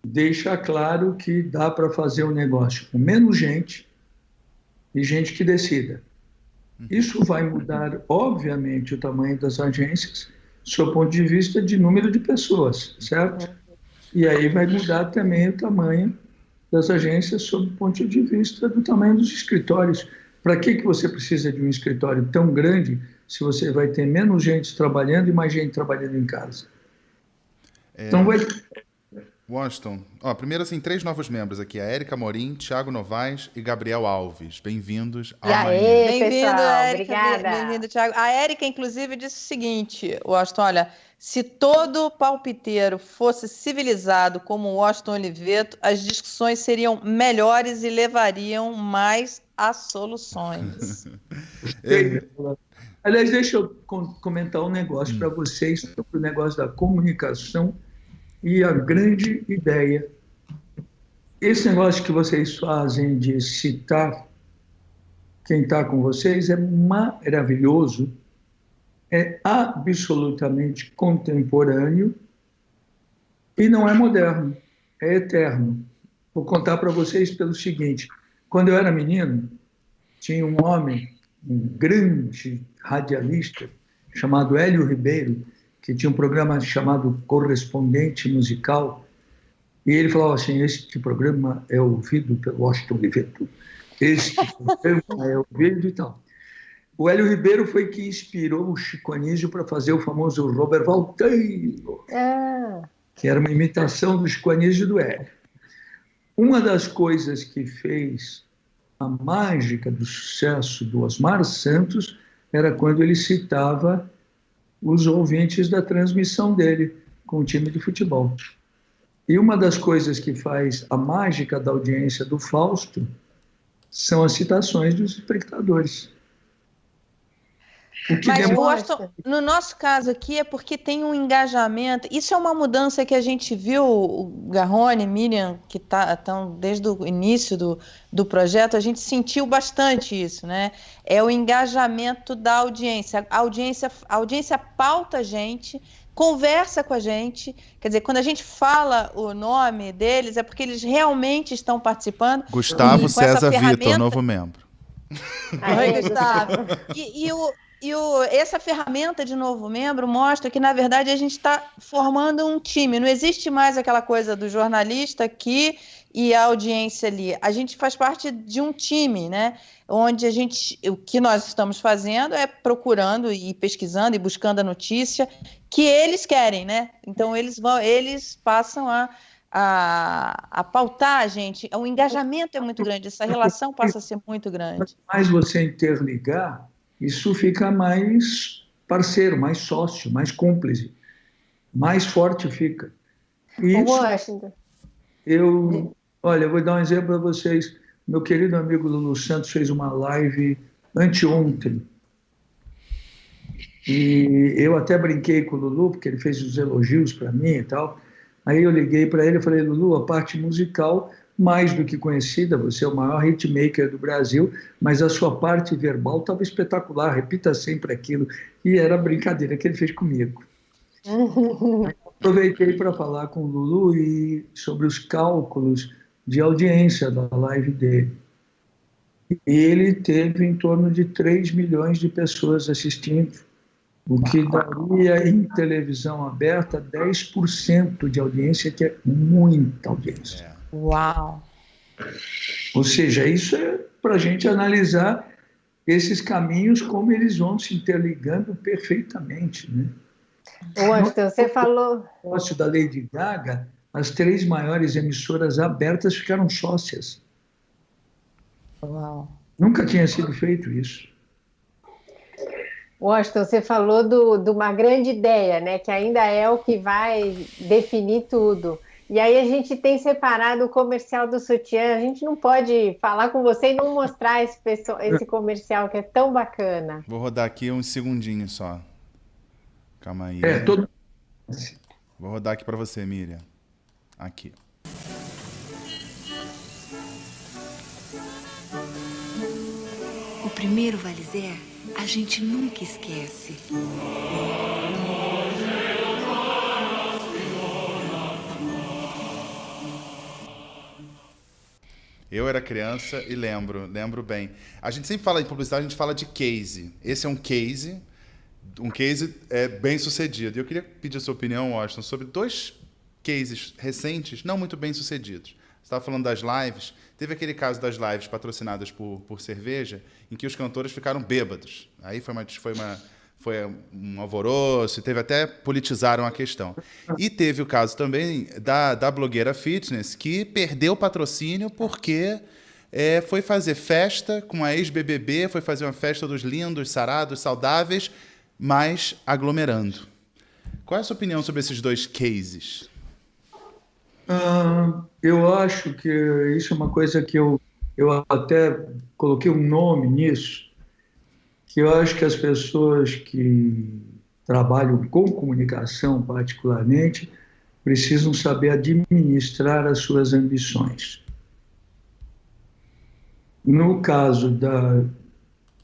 deixa claro que dá para fazer um negócio com menos gente e gente que decida. Isso vai mudar, obviamente, o tamanho das agências, sob o ponto de vista de número de pessoas, certo? E aí vai mudar também o tamanho das agências sob o ponto de vista do tamanho dos escritórios. Para que você precisa de um escritório tão grande se você vai ter menos gente trabalhando e mais gente trabalhando em casa? Então vai... Washington, primeiro assim, 3 novos membros aqui, a Érica Morim, Thiago Novaes e Gabriel Alves. Bem-vindos ao Manhã. Bem-vindo, Érica. Obrigada. Bem-vindo, Thiago. A Érica, inclusive, disse o seguinte, Washington, olha, se todo palpiteiro fosse civilizado como o Washington Oliveto, as discussões seriam melhores e levariam mais a soluções. Aliás, deixa eu comentar um negócio para vocês sobre o negócio da comunicação e a grande ideia. Esse negócio que vocês fazem de citar quem está com vocês é maravilhoso, é absolutamente contemporâneo E não é moderno, é eterno. Vou contar para vocês pelo seguinte: quando eu era menino, tinha um homem, um grande radialista, chamado Hélio Ribeiro, que tinha um programa chamado Correspondente Musical, e ele falava assim: este programa é ouvido pelo Washington Oliveto, este programa é ouvido e tal. O Hélio Ribeiro foi que inspirou o Chico Anísio para fazer o famoso Robert Valteiro, que era uma imitação do Chico Anísio e do Hélio. Uma das coisas que fez a mágica do sucesso do Osmar Santos era quando ele citava os ouvintes da transmissão dele com o time de futebol. E uma das coisas que faz a mágica da audiência do Fausto são as citações dos espectadores. Mas, Washington, no nosso caso aqui é porque tem um engajamento. Isso é uma mudança que a gente viu, o Garrone, Miriam, que estão desde o início do projeto, a gente sentiu bastante isso, né? É o engajamento da audiência. A audiência pauta a gente, conversa com a gente. Quer dizer, quando a gente fala o nome deles, é porque eles realmente estão participando. Gustavo César Vitor, novo membro. Oi, Gustavo. Essa ferramenta de novo membro mostra que, na verdade, a gente está formando um time. Não existe mais aquela coisa do jornalista aqui e a audiência ali. A gente faz parte de um time, né? Onde o que nós estamos fazendo é procurando e pesquisando e buscando a notícia que eles querem, né? Então, eles passam a pautar a gente. O engajamento é muito grande, essa relação passa a ser muito grande. Quanto mais você interligar, isso fica mais parceiro, mais sócio, mais cúmplice, mais forte fica. E Washington. Olha, eu vou dar um exemplo para vocês. Meu querido amigo Lulu Santos fez uma live anteontem. E eu até brinquei com o Lulu, porque ele fez os elogios para mim e tal. Aí eu liguei para ele e falei: Lulu, a parte musical, mais do que conhecida, você é o maior hitmaker do Brasil, mas a sua parte verbal estava espetacular, repita sempre aquilo. E era a brincadeira que ele fez comigo. Aproveitei para falar com o Lulu sobre os cálculos de audiência da live dele. E ele teve em torno de 3 milhões de pessoas assistindo, o que daria em televisão aberta 10% de audiência, que é muita audiência. Uau! Ou seja, isso é para a gente analisar esses caminhos, como eles vão se interligando perfeitamente, né? Washington, você falou... No negócio da Lady Gaga, as 3 maiores emissoras abertas ficaram sócias. Uau! Nunca tinha sido feito isso. Washington, você falou de uma grande ideia, né? Que ainda é o que vai definir tudo. E aí a gente tem separado o comercial do sutiã. A gente não pode falar com você e não mostrar esse comercial que é tão bacana. Vou rodar aqui uns segundinhos só. Calma aí. Vou rodar aqui para você, Miriam. Aqui. O primeiro Valizer a gente nunca esquece. Eu era criança e lembro bem. A gente sempre fala em publicidade, a gente fala de case. Esse é um case bem sucedido. E eu queria pedir a sua opinião, Washington, sobre 2 cases recentes, não muito bem sucedidos. Você estava falando das lives. Teve aquele caso das lives patrocinadas por cerveja, em que os cantores ficaram bêbados. Aí foi um alvoroço, até politizaram a questão. E teve o caso também da blogueira fitness, que perdeu o patrocínio porque foi fazer festa com a ex-BBB, foi fazer uma festa dos lindos, sarados, saudáveis, mas aglomerando. Qual é a sua opinião sobre esses 2 cases? Eu acho que isso é uma coisa que eu até coloquei um nome nisso, que eu acho que as pessoas que trabalham com comunicação, particularmente, precisam saber administrar as suas ambições. No caso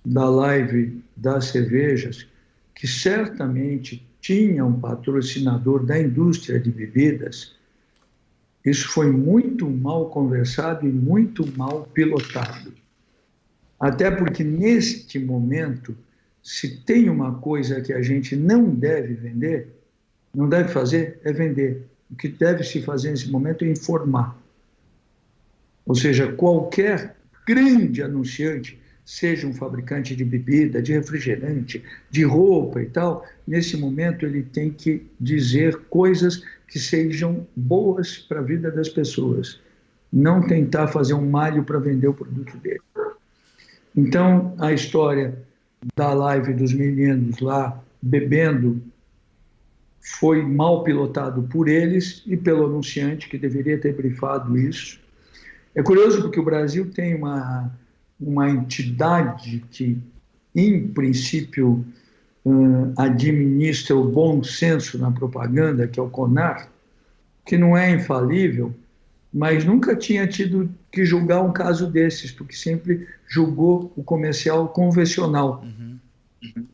da live das cervejas, que certamente tinha um patrocinador da indústria de bebidas, Isso foi muito mal conversado e muito mal pilotado. Até porque, neste momento, se tem uma coisa que a gente não deve vender, não deve fazer, é vender. O que deve se fazer nesse momento é informar. Ou seja, qualquer grande anunciante, seja um fabricante de bebida, de refrigerante, de roupa e tal, nesse momento ele tem que dizer coisas que sejam boas para a vida das pessoas. Não tentar fazer um malho para vender o produto dele. Então, a história da live dos meninos lá bebendo foi mal pilotado por eles e pelo anunciante, que deveria ter brifado isso. É curioso porque o Brasil tem uma entidade que, em princípio, administra o bom senso na propaganda, que é o CONAR, que não é infalível, mas nunca tinha tido que julgar um caso desses, porque sempre julgou o comercial convencional.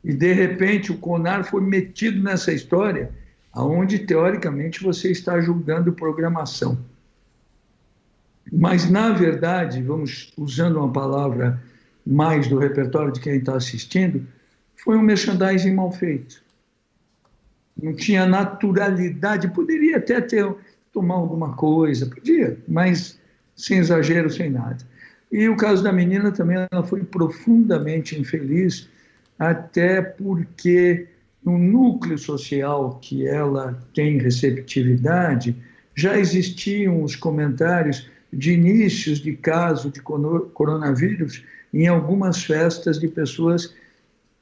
E, de repente, o CONAR foi metido nessa história, onde, teoricamente, você está julgando programação. Mas, na verdade, vamos usando uma palavra mais do repertório de quem está assistindo, foi um merchandising mal feito. Não tinha naturalidade, poderia até tomar alguma coisa, podia, mas sem exagero, sem nada. E o caso da menina também, ela foi profundamente infeliz, até porque no núcleo social que ela tem receptividade, já existiam os comentários de inícios de caso de coronavírus em algumas festas de pessoas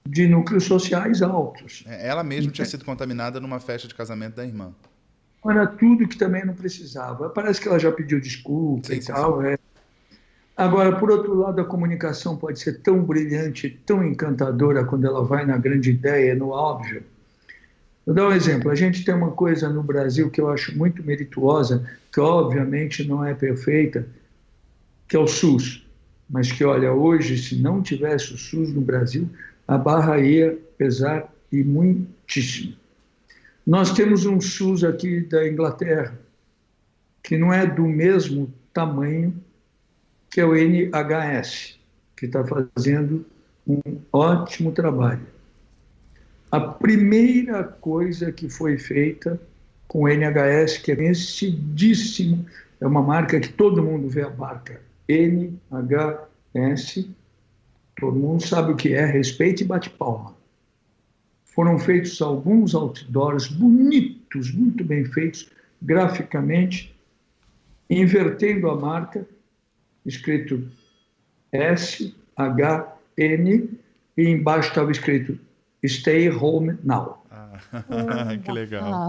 de núcleos sociais altos. Ela mesma tinha sido contaminada numa festa de casamento da irmã. Era tudo que também não precisava. Parece que ela já pediu desculpa e tal. Sim. Agora, por outro lado, a comunicação pode ser tão brilhante, tão encantadora quando ela vai na grande ideia, no óbvio. Vou dar um exemplo. A gente tem uma coisa no Brasil que eu acho muito merituosa, que obviamente não é perfeita, que é o SUS. Mas que, olha, hoje, se não tivesse o SUS no Brasil, a barra ia pesar e muitíssimo. Nós temos um SUS aqui da Inglaterra, que não é do mesmo tamanho que é o NHS, que está fazendo um ótimo trabalho. A primeira coisa que foi feita com o NHS, que é conhecidíssimo, é uma marca que todo mundo vê a marca, NHS, todo mundo sabe o que é, respeita e bate palma. Foram feitos alguns outdoors bonitos, muito bem feitos, graficamente, invertendo a marca, escrito SHN, e embaixo estava escrito Stay Home Now. Que legal.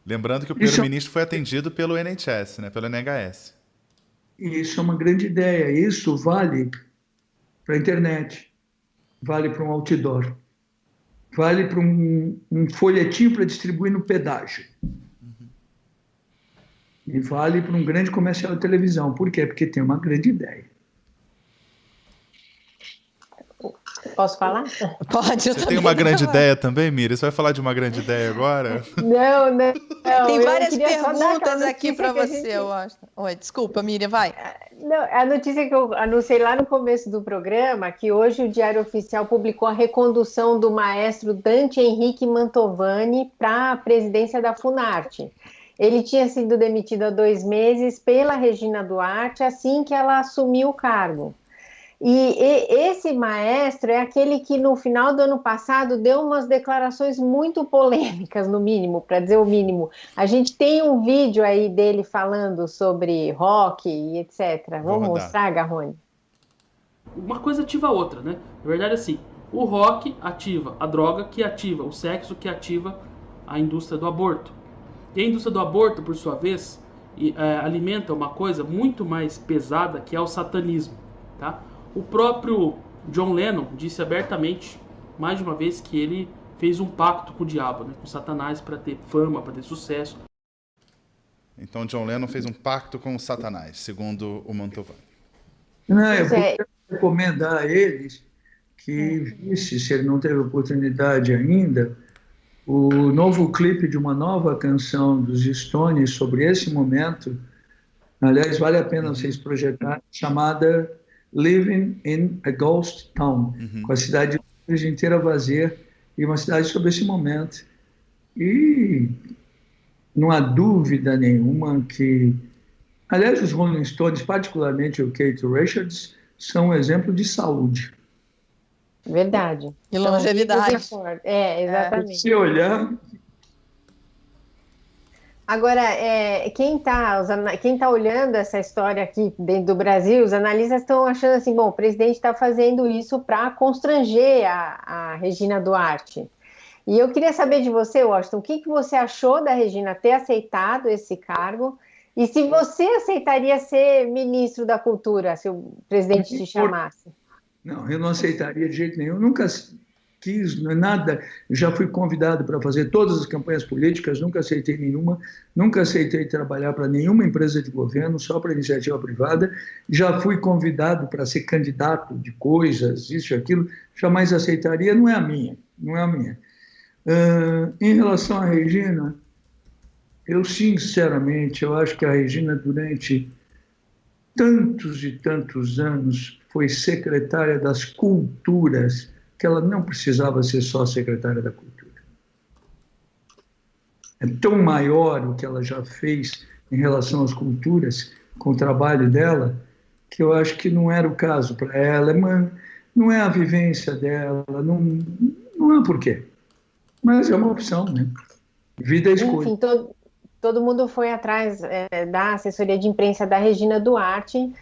Lembrando que o primeiro-ministro foi atendido pelo NHS, né? Pelo NHS. Isso é uma grande ideia. Isso vale para a internet, vale para um outdoor, vale para um folhetinho para distribuir no pedágio. E vale para um grande comercial de televisão. Por quê? Porque tem uma grande ideia. Posso falar? Pode. Você tem uma grande ideia também, Miriam? Você vai falar de uma grande ideia agora? Não. Tem várias perguntas aqui para você, Washington. Oi, desculpa, Miriam, vai. Não, a notícia que eu anunciei lá no começo do programa, que hoje o Diário Oficial publicou a recondução do maestro Dante Henrique Mantovani para a presidência da Funarte. Ele tinha sido demitido há 2 meses pela Regina Duarte, assim que ela assumiu o cargo. E esse maestro é aquele que no final do ano passado deu umas declarações muito polêmicas, no mínimo, para dizer o mínimo. A gente tem um vídeo aí dele falando sobre rock e etc. Vamos mostrar, Garrone? Uma coisa ativa a outra, né? Na verdade, assim, o rock ativa a droga, que ativa o sexo, que ativa a indústria do aborto. E a indústria do aborto, por sua vez, alimenta uma coisa muito mais pesada, que é o satanismo, tá? O próprio John Lennon disse abertamente, mais de uma vez, que ele fez um pacto com o diabo, né, com Satanás, para ter fama, para ter sucesso. Então John Lennon fez um pacto com o Satanás, segundo o Mantovani. Eu vou recomendar a eles que visse, se ele não teve oportunidade ainda, O novo clipe de uma nova canção dos Stones sobre esse momento, aliás, vale a pena vocês projetarem, chamada Living in a Ghost Town, com a cidade inteira vazia, e uma cidade sobre esse momento. E não há dúvida nenhuma que, aliás, os Rolling Stones, particularmente o Keith Richards, são um exemplo de saúde. Verdade. E longevidade. Exatamente. Se olhar... Agora, quem tá olhando essa história aqui dentro do Brasil, os analistas estão achando assim, bom, o presidente está fazendo isso para constranger a Regina Duarte. E eu queria saber de você, Washington, o que você achou da Regina ter aceitado esse cargo e se você aceitaria ser ministro da Cultura, se o presidente te chamasse? Não, eu não aceitaria de jeito nenhum, nunca quis nada, já fui convidado para fazer todas as campanhas políticas, nunca aceitei nenhuma, nunca aceitei trabalhar para nenhuma empresa de governo, só para iniciativa privada, já fui convidado para ser candidato de coisas, isso e aquilo, jamais aceitaria, não é a minha. Em relação à Regina, eu sinceramente, eu acho que a Regina durante tantos e tantos anos foi secretária das culturas, que ela não precisava ser só secretária da cultura. É tão maior o que ela já fez em relação às culturas, com o trabalho dela, que eu acho que não era o caso para ela, não é a vivência dela, não há porquê. Mas é uma opção, né? Vida é escolha. Enfim, todo mundo foi atrás da assessoria de imprensa da Regina Duarte,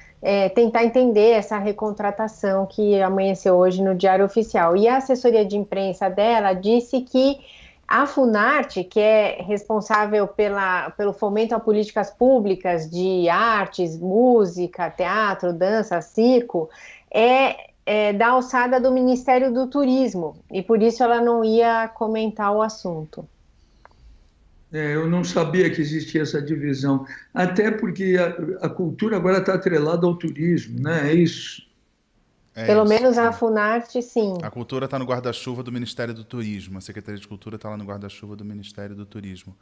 tentar entender essa recontratação que amanheceu hoje no Diário Oficial. E a assessoria de imprensa dela disse que a Funarte, que é responsável pelo fomento a políticas públicas de artes, música, teatro, dança, circo, da alçada do Ministério do Turismo, e por isso ela não ia comentar o assunto. Eu não sabia que existia essa divisão, até porque a cultura agora está atrelada ao turismo, né? É isso. Pelo menos a Funarte, sim. A cultura está no guarda-chuva do Ministério do Turismo, a Secretaria de Cultura está lá no guarda-chuva do Ministério do Turismo.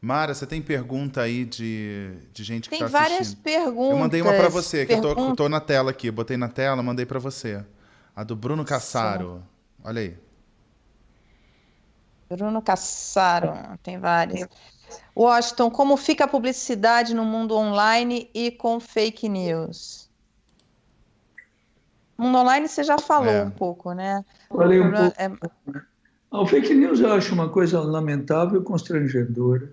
Mara, você tem pergunta aí de gente que está assistindo? Tem várias perguntas. Eu mandei uma para você, que eu tô na tela aqui, eu botei na tela, mandei para você. A do Bruno Cassaro. Olha aí. Bruno Cassaro, tem várias. Washington, como fica a publicidade no mundo online e com fake news? No mundo online você já falou um pouco, né? Falei um pouco. O fake news eu acho uma coisa lamentável e constrangedora.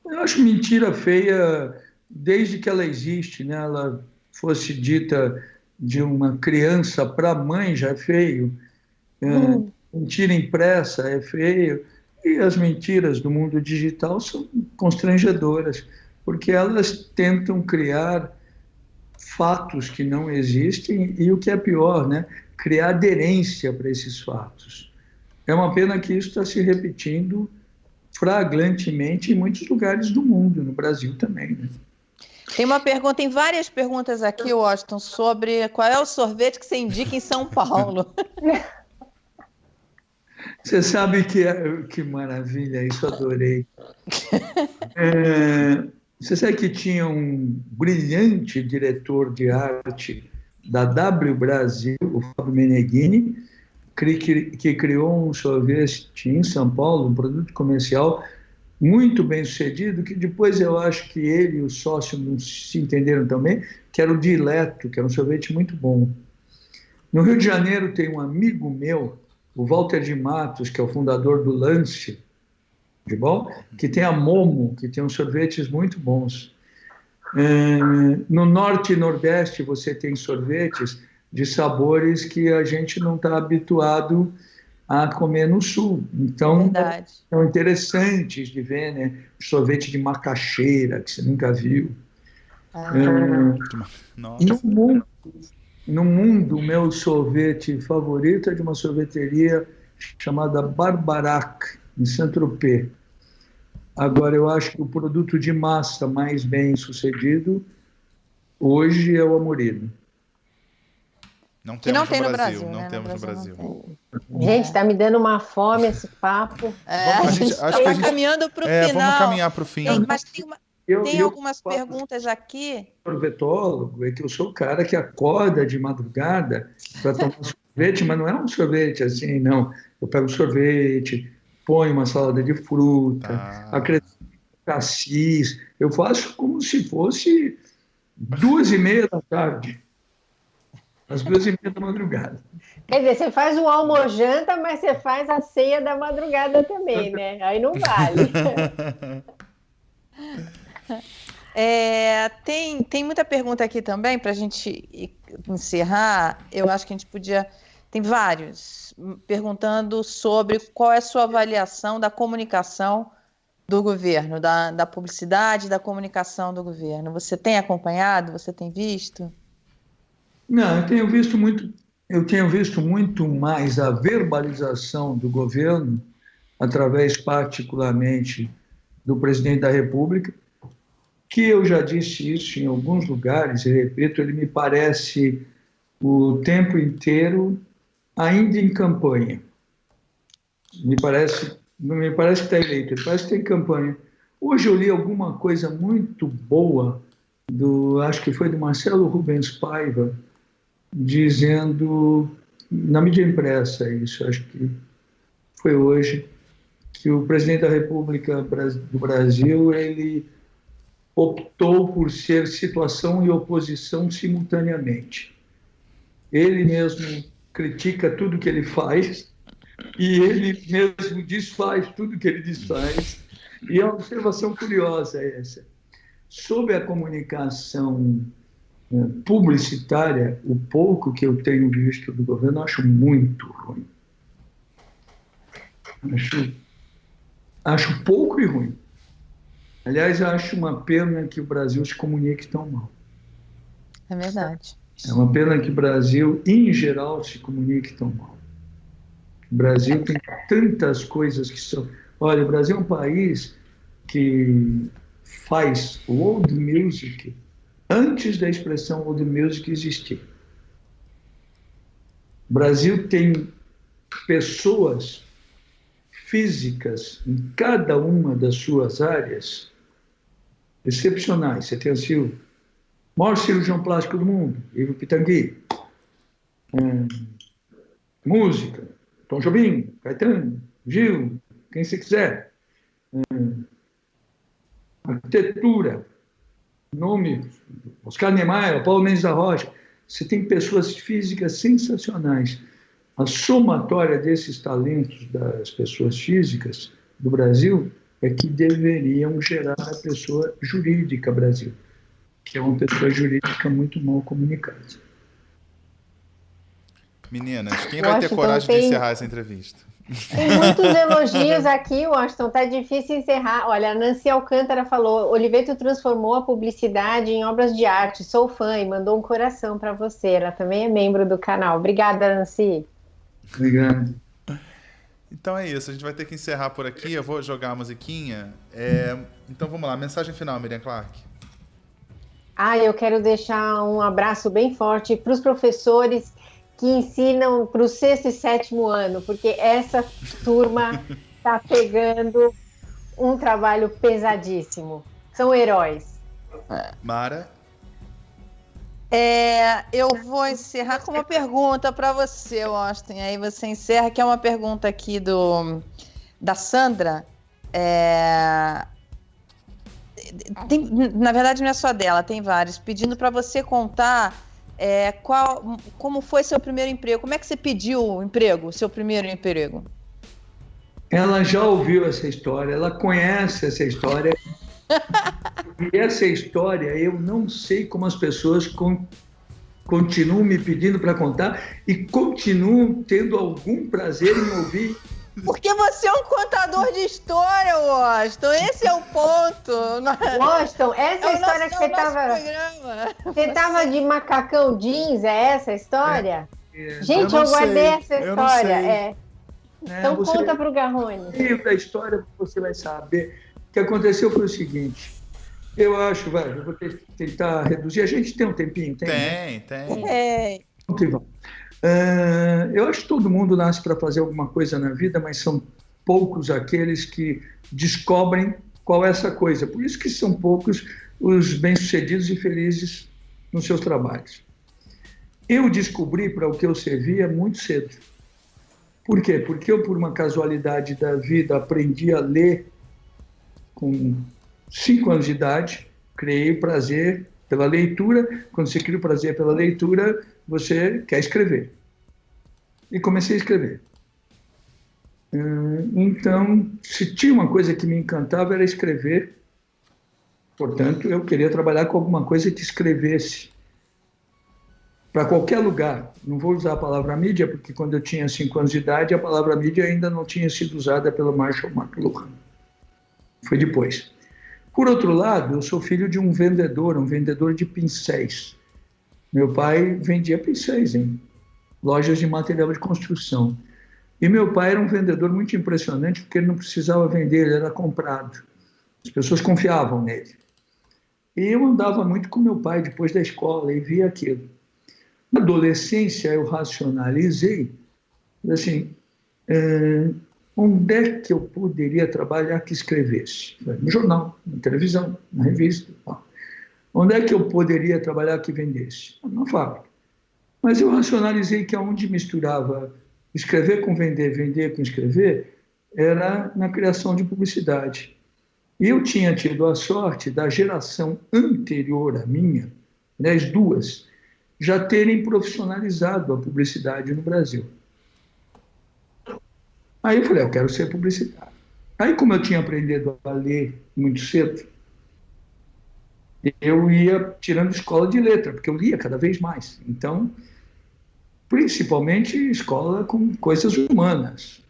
Eu acho mentira feia desde que ela existe, né? Ela fosse dita de uma criança para a mãe já é feio. Mentira impressa é feio, e as mentiras do mundo digital são constrangedoras, porque elas tentam criar fatos que não existem e, o que é pior, né, criar aderência para esses fatos. É uma pena que isso está se repetindo flagrantemente em muitos lugares do mundo, no Brasil também, né? Tem várias perguntas aqui, Washington, sobre qual é o sorvete que você indica em São Paulo. Você sabe que maravilha, isso adorei. Você sabe que tinha um brilhante diretor de arte da W Brasil, o Fábio Meneghini, que criou um sorvete em São Paulo, um produto comercial muito bem sucedido, que depois eu acho que ele e o sócio não se entenderam também, que era o Dileto, que era um sorvete muito bom. No Rio de Janeiro tem um amigo meu, o Walter de Matos, que é o fundador do Lance, de bom, que tem a Momo, que tem uns sorvetes muito bons. No Norte e Nordeste você tem sorvetes de sabores que a gente não está habituado a comer no Sul. Então, são interessantes de ver, né? Sorvete de macaxeira, que você nunca viu. No mundo, o meu sorvete favorito é de uma sorveteria chamada Barbarac, em Saint-Tropez. Agora, eu acho que o produto de massa mais bem sucedido hoje é o Amoredo. Não Que não temos tem no no Brasil. Brasil, Não né? temos no No Brasil Brasil. não tem. Gente, tá me dando uma fome esse papo. A gente- acho que a Tá gente- caminhando para o vamos final. caminhar para o fim. Mas tem algumas perguntas aqui. Sorvetólogo é que eu sou o cara que acorda de madrugada para tomar sorvete, mas não é um sorvete assim, não. Eu pego sorvete, ponho uma salada de fruta, acrescento cassis, eu faço como se fosse 2h30 da tarde, às 2h30 da madrugada. Quer dizer, você faz o almojanta, mas você faz a ceia da madrugada também, né? Aí não vale. Tem muita pergunta aqui também para a gente encerrar. Eu acho que a gente podia. Tem vários perguntando sobre qual é a sua avaliação da comunicação do governo, da publicidade, da comunicação do governo. Você tem acompanhado? Você tem visto? Não, eu tenho visto muito mais a verbalização do governo, através particularmente do presidente da República, que eu já disse isso em alguns lugares, e repito, ele me parece o tempo inteiro ainda em campanha. Não me parece que está eleito, ele parece que está em campanha. Hoje eu li alguma coisa muito boa, acho que foi do Marcelo Rubens Paiva, dizendo, na mídia impressa isso, acho que foi hoje, que o presidente da República do Brasil, ele optou por ser situação e oposição simultaneamente. Ele mesmo critica tudo que ele faz e ele mesmo desfaz tudo que ele desfaz. E é uma observação curiosa essa. Sobre a comunicação publicitária, o pouco que eu tenho visto do governo, eu acho muito ruim. Acho pouco e ruim. Aliás, eu acho uma pena que o Brasil se comunique tão mal. É verdade. É uma pena que o Brasil, em geral, se comunique tão mal. O Brasil tem tantas coisas que são... Olha, o Brasil é um país que faz world music antes da expressão world music existir. O Brasil tem pessoas físicas em cada uma das suas áreas excepcionais. Você tem o maior cirurgião plástico do mundo, Ivo Pitangui. Música, Tom Jobim, Caetano, Gil, quem você quiser. Arquitetura, nome, Oscar Niemeyer, Paulo Mendes da Rocha. Você tem pessoas físicas sensacionais. A somatória desses talentos das pessoas físicas do Brasil é que deveriam gerar a pessoa jurídica Brasil, que é uma pessoa jurídica muito mal comunicada. Meninas, quem vai ter coragem de encerrar essa entrevista? Tem muitos elogios aqui, Washington, tá difícil encerrar. Olha, a Nancy Alcântara falou, Oliveto transformou a publicidade em obras de arte, sou fã e mandou um coração para você. Ela também é membro do canal. Obrigada, Nancy. Obrigado. Então é isso, a gente vai ter que encerrar por aqui. Eu vou jogar a musiquinha. Então vamos lá, mensagem final, Miriam Clark. Eu quero deixar um abraço bem forte para os professores que ensinam para o 6º e 7º ano, porque essa turma está pegando um trabalho pesadíssimo. São heróis. Mara? Eu vou encerrar com uma pergunta para você, Austin. Aí você encerra, que é uma pergunta aqui da Sandra. Na verdade, não é só dela, tem vários. Pedindo para você contar como foi seu primeiro emprego. Como é que você pediu o emprego, seu primeiro emprego? Ela já ouviu essa história, ela conhece essa história. E essa história, eu não sei como as pessoas continuam me pedindo para contar e continuam tendo algum prazer em ouvir. Porque você é um contador de história, Washington. Esse é o ponto. Washington, essa história que você estava de macacão jeans, é essa a história? Gente, eu guardei essa história. Então conta para o Garrone. No da história você vai saber. O que aconteceu foi o seguinte. Eu acho, eu vou tentar reduzir. A gente tem um tempinho? Tem. que vamos. Eu acho que todo mundo nasce para fazer alguma coisa na vida, mas são poucos aqueles que descobrem qual é essa coisa. Por isso que são poucos os bem-sucedidos e felizes nos seus trabalhos. Eu descobri para o que eu servia muito cedo. Por quê? Porque eu, por uma casualidade da vida, aprendi a ler com 5 anos de idade, criei prazer pela leitura. Quando você cria o prazer pela leitura, você quer escrever. E comecei a escrever. Então, se tinha uma coisa que me encantava, era escrever. Portanto, eu queria trabalhar com alguma coisa que escrevesse para qualquer lugar. Não vou usar a palavra mídia, porque quando eu tinha 5 anos de idade, a palavra mídia ainda não tinha sido usada pelo Marshall McLuhan. Foi depois. Por outro lado, eu sou filho de um vendedor de pincéis. Meu pai vendia pincéis em lojas de material de construção. E meu pai era um vendedor muito impressionante, porque ele não precisava vender, ele era comprado. As pessoas confiavam nele. E eu andava muito com meu pai depois da escola e via aquilo. Na adolescência, eu racionalizei, assim, onde é que eu poderia trabalhar que escrevesse? No jornal, na televisão, na revista. Onde é que eu poderia trabalhar que vendesse? Na fábrica. Mas eu racionalizei que aonde misturava escrever com vender, vender com escrever, era na criação de publicidade. E eu tinha tido a sorte da geração anterior à minha, as duas, já terem profissionalizado a publicidade no Brasil. Aí eu falei, eu quero ser publicitário. Aí, como eu tinha aprendido a ler muito cedo, eu ia tirando escola de letra, porque eu lia cada vez mais. Então, principalmente escola com coisas humanas.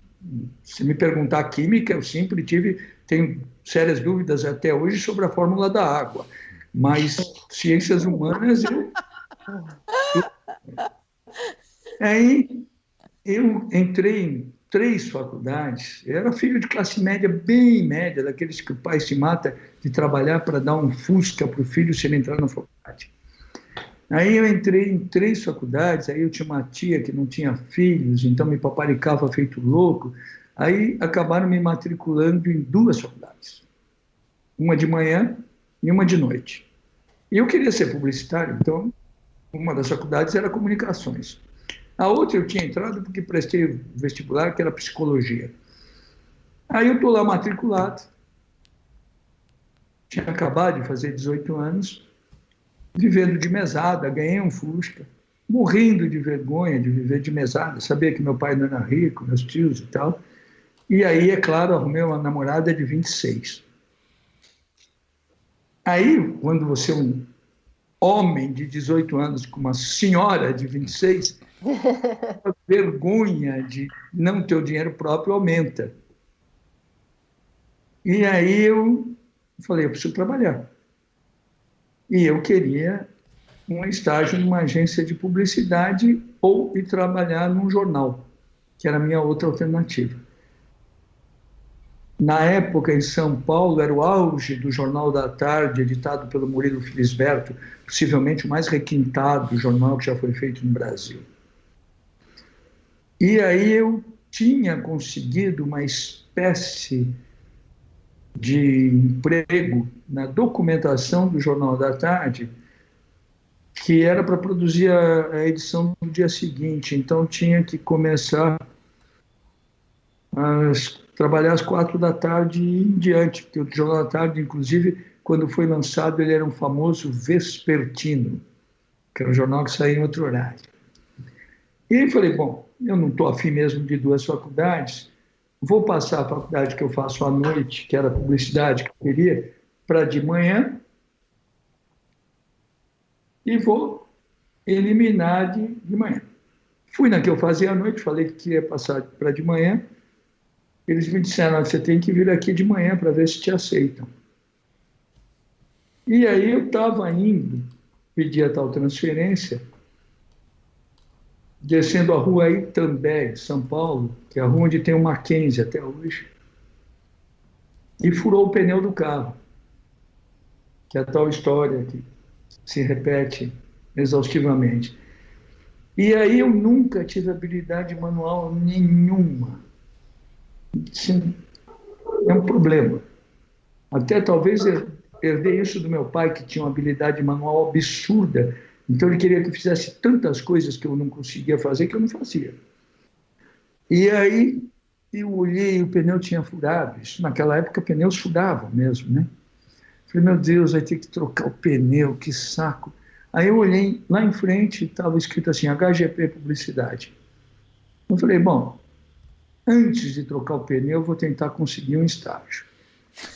Se me perguntar química, eu sempre tenho sérias dúvidas até hoje sobre a fórmula da água. Mas ciências humanas, Aí eu entrei em 3 faculdades. Eu era filho de classe média, bem média, daqueles que o pai se mata de trabalhar para dar um Fusca para o filho se ele entrar na faculdade. Aí eu entrei em 3 faculdades, aí eu tinha uma tia que não tinha filhos, então me paparicava feito louco. Aí acabaram me matriculando em 2 faculdades. Uma de manhã e uma de noite. E eu queria ser publicitário, então uma das faculdades era comunicações. A outra eu tinha entrado porque prestei vestibular, que era psicologia. Aí eu estou lá matriculado, tinha acabado de fazer 18 anos, vivendo de mesada, ganhei um Fusca, morrendo de vergonha de viver de mesada, sabia que meu pai não era rico, meus tios e tal. E aí, é claro, arrumei uma namorada de 26. Aí, quando você é um homem de 18 anos com uma senhora de 26, a vergonha de não ter o dinheiro próprio aumenta. E aí eu falei, eu preciso trabalhar. E eu queria um estágio numa agência de publicidade ou ir trabalhar num jornal, que era a minha outra alternativa. Na época, em São Paulo, era o auge do Jornal da Tarde, editado pelo Murilo Felisberto, possivelmente o mais requintado jornal que já foi feito no Brasil. E aí eu tinha conseguido uma espécie de emprego na documentação do Jornal da Tarde, que era para produzir a edição do dia seguinte. Então tinha que começar a trabalhar às 4 da tarde e em diante, porque o Jornal da Tarde, inclusive, quando foi lançado, ele era um famoso vespertino, que era um jornal que saía em outro horário. E aí falei, bom, eu não estou afim mesmo de 2 faculdades, vou passar a faculdade que eu faço à noite, que era a publicidade que eu queria, para de manhã, e vou eliminar de manhã. Fui na que eu fazia à noite, falei que ia passar para de manhã, eles me disseram, você tem que vir aqui de manhã para ver se te aceitam. E aí eu estava indo pedir a tal transferência, descendo a rua Itambé, de São Paulo, que é a rua onde tem o Mackenzie até hoje, e furou o pneu do carro, que é a tal história que se repete exaustivamente. E aí eu nunca tive habilidade manual nenhuma. Isso é um problema. Até talvez eu herdei isso do meu pai, que tinha uma habilidade manual absurda. Então ele queria que eu fizesse tantas coisas que eu não conseguia fazer, que eu não fazia. E aí eu olhei e o pneu tinha furado. Isso, naquela época, pneus furavam mesmo, né? Falei, meu Deus, vai ter que trocar o pneu, que saco. Aí eu olhei lá em frente, estava escrito assim, HGP Publicidade. Eu falei, bom, antes de trocar o pneu, eu vou tentar conseguir um estágio.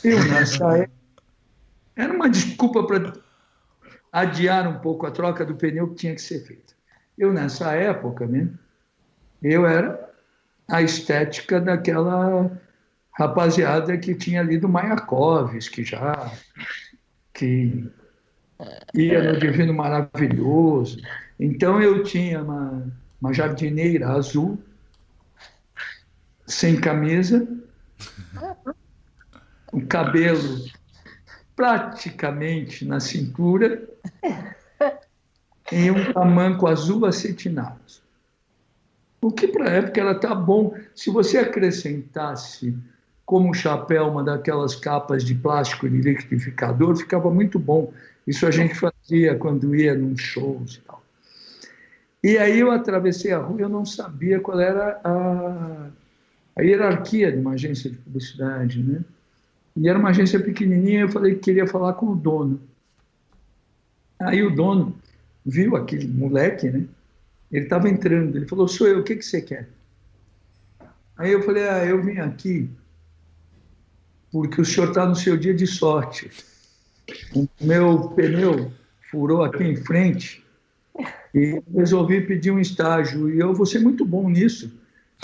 Eu, nessa época, era uma desculpa para adiar um pouco a troca do pneu que tinha que ser feita. Eu, nessa época, né, eu era a estética daquela rapaziada que tinha lido Mayakovsky já, que ia no Divino Maravilhoso. Então eu tinha uma jardineira azul, sem camisa, o cabelo praticamente na cintura e um tamanco azul acetinado. O que para a época era tá bom. Se você acrescentasse como chapéu uma daquelas capas de plástico de liquidificador, ficava muito bom. Isso a gente fazia quando ia num shows e tal. E aí eu atravessei a rua e eu não sabia qual era a hierarquia de uma agência de publicidade, né? E era uma agência pequenininha, eu falei que queria falar com o dono. Aí o dono viu aquele moleque, né? Ele estava entrando, ele falou, sou eu, o que você quer? Aí eu falei, eu vim aqui porque o senhor está no seu dia de sorte. O meu pneu furou aqui em frente e resolvi pedir um estágio. E eu vou ser muito bom nisso.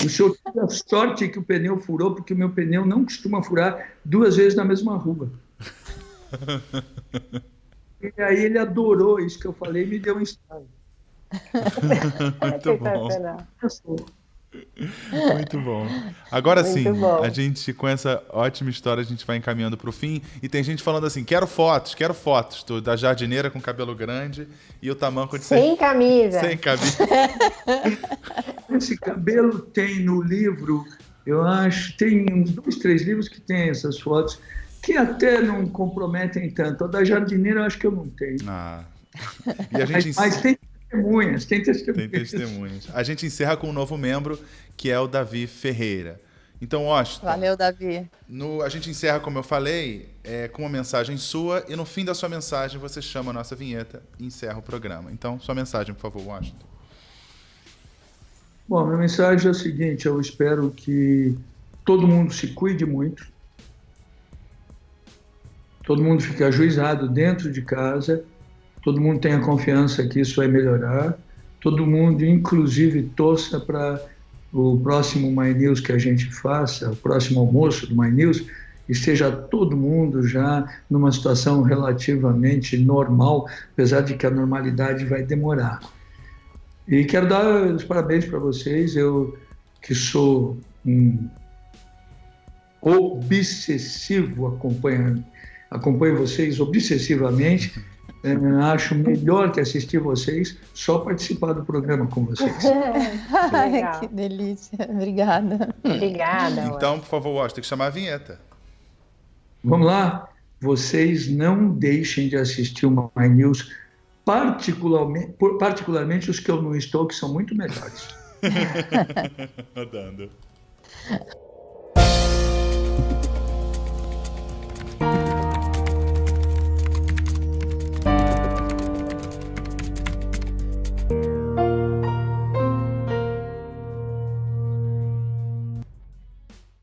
O senhor teve a sorte que o pneu furou, porque o meu pneu não costuma furar 2 vezes na mesma rua. E aí ele adorou isso que eu falei e me deu um estágio. Muito bom. Muito bom. Agora sim, a gente, com essa ótima história, a gente vai encaminhando para o fim. E tem gente falando assim, quero fotos da jardineira com cabelo grande e o tamanco de... Sem camisa. Sem camisa. Esse cabelo tem no livro, eu acho, tem uns 2, 3 livros que tem essas fotos, que até não comprometem tanto. A da jardineira eu acho que eu não tenho. E a gente mas tem testemunhas, tem testemunhas. A gente encerra com um novo membro, que é o Davi Ferreira. Então, Washington... Valeu, Davi. A gente encerra, como eu falei, com uma mensagem sua, e no fim da sua mensagem você chama a nossa vinheta e encerra o programa. Então, sua mensagem, por favor, Washington. Bom, minha mensagem é a seguinte, eu espero que todo mundo se cuide muito, todo mundo fique ajuizado dentro de casa, todo mundo tenha confiança que isso vai melhorar, todo mundo, inclusive, torça para o próximo My News que a gente faça, o próximo almoço do My News, esteja todo mundo já numa situação relativamente normal, apesar de que a normalidade vai demorar. E quero dar os parabéns para vocês, eu que sou um obsessivo, acompanho vocês obsessivamente, acho melhor que assistir vocês, só participar do programa com vocês. Que delícia, obrigada. Obrigada. Então, por favor, Washington, tem que chamar a vinheta. Vamos lá? Vocês não deixem de assistir o My News, particularmente os que eu não estou, que são muito melhores. Rodando.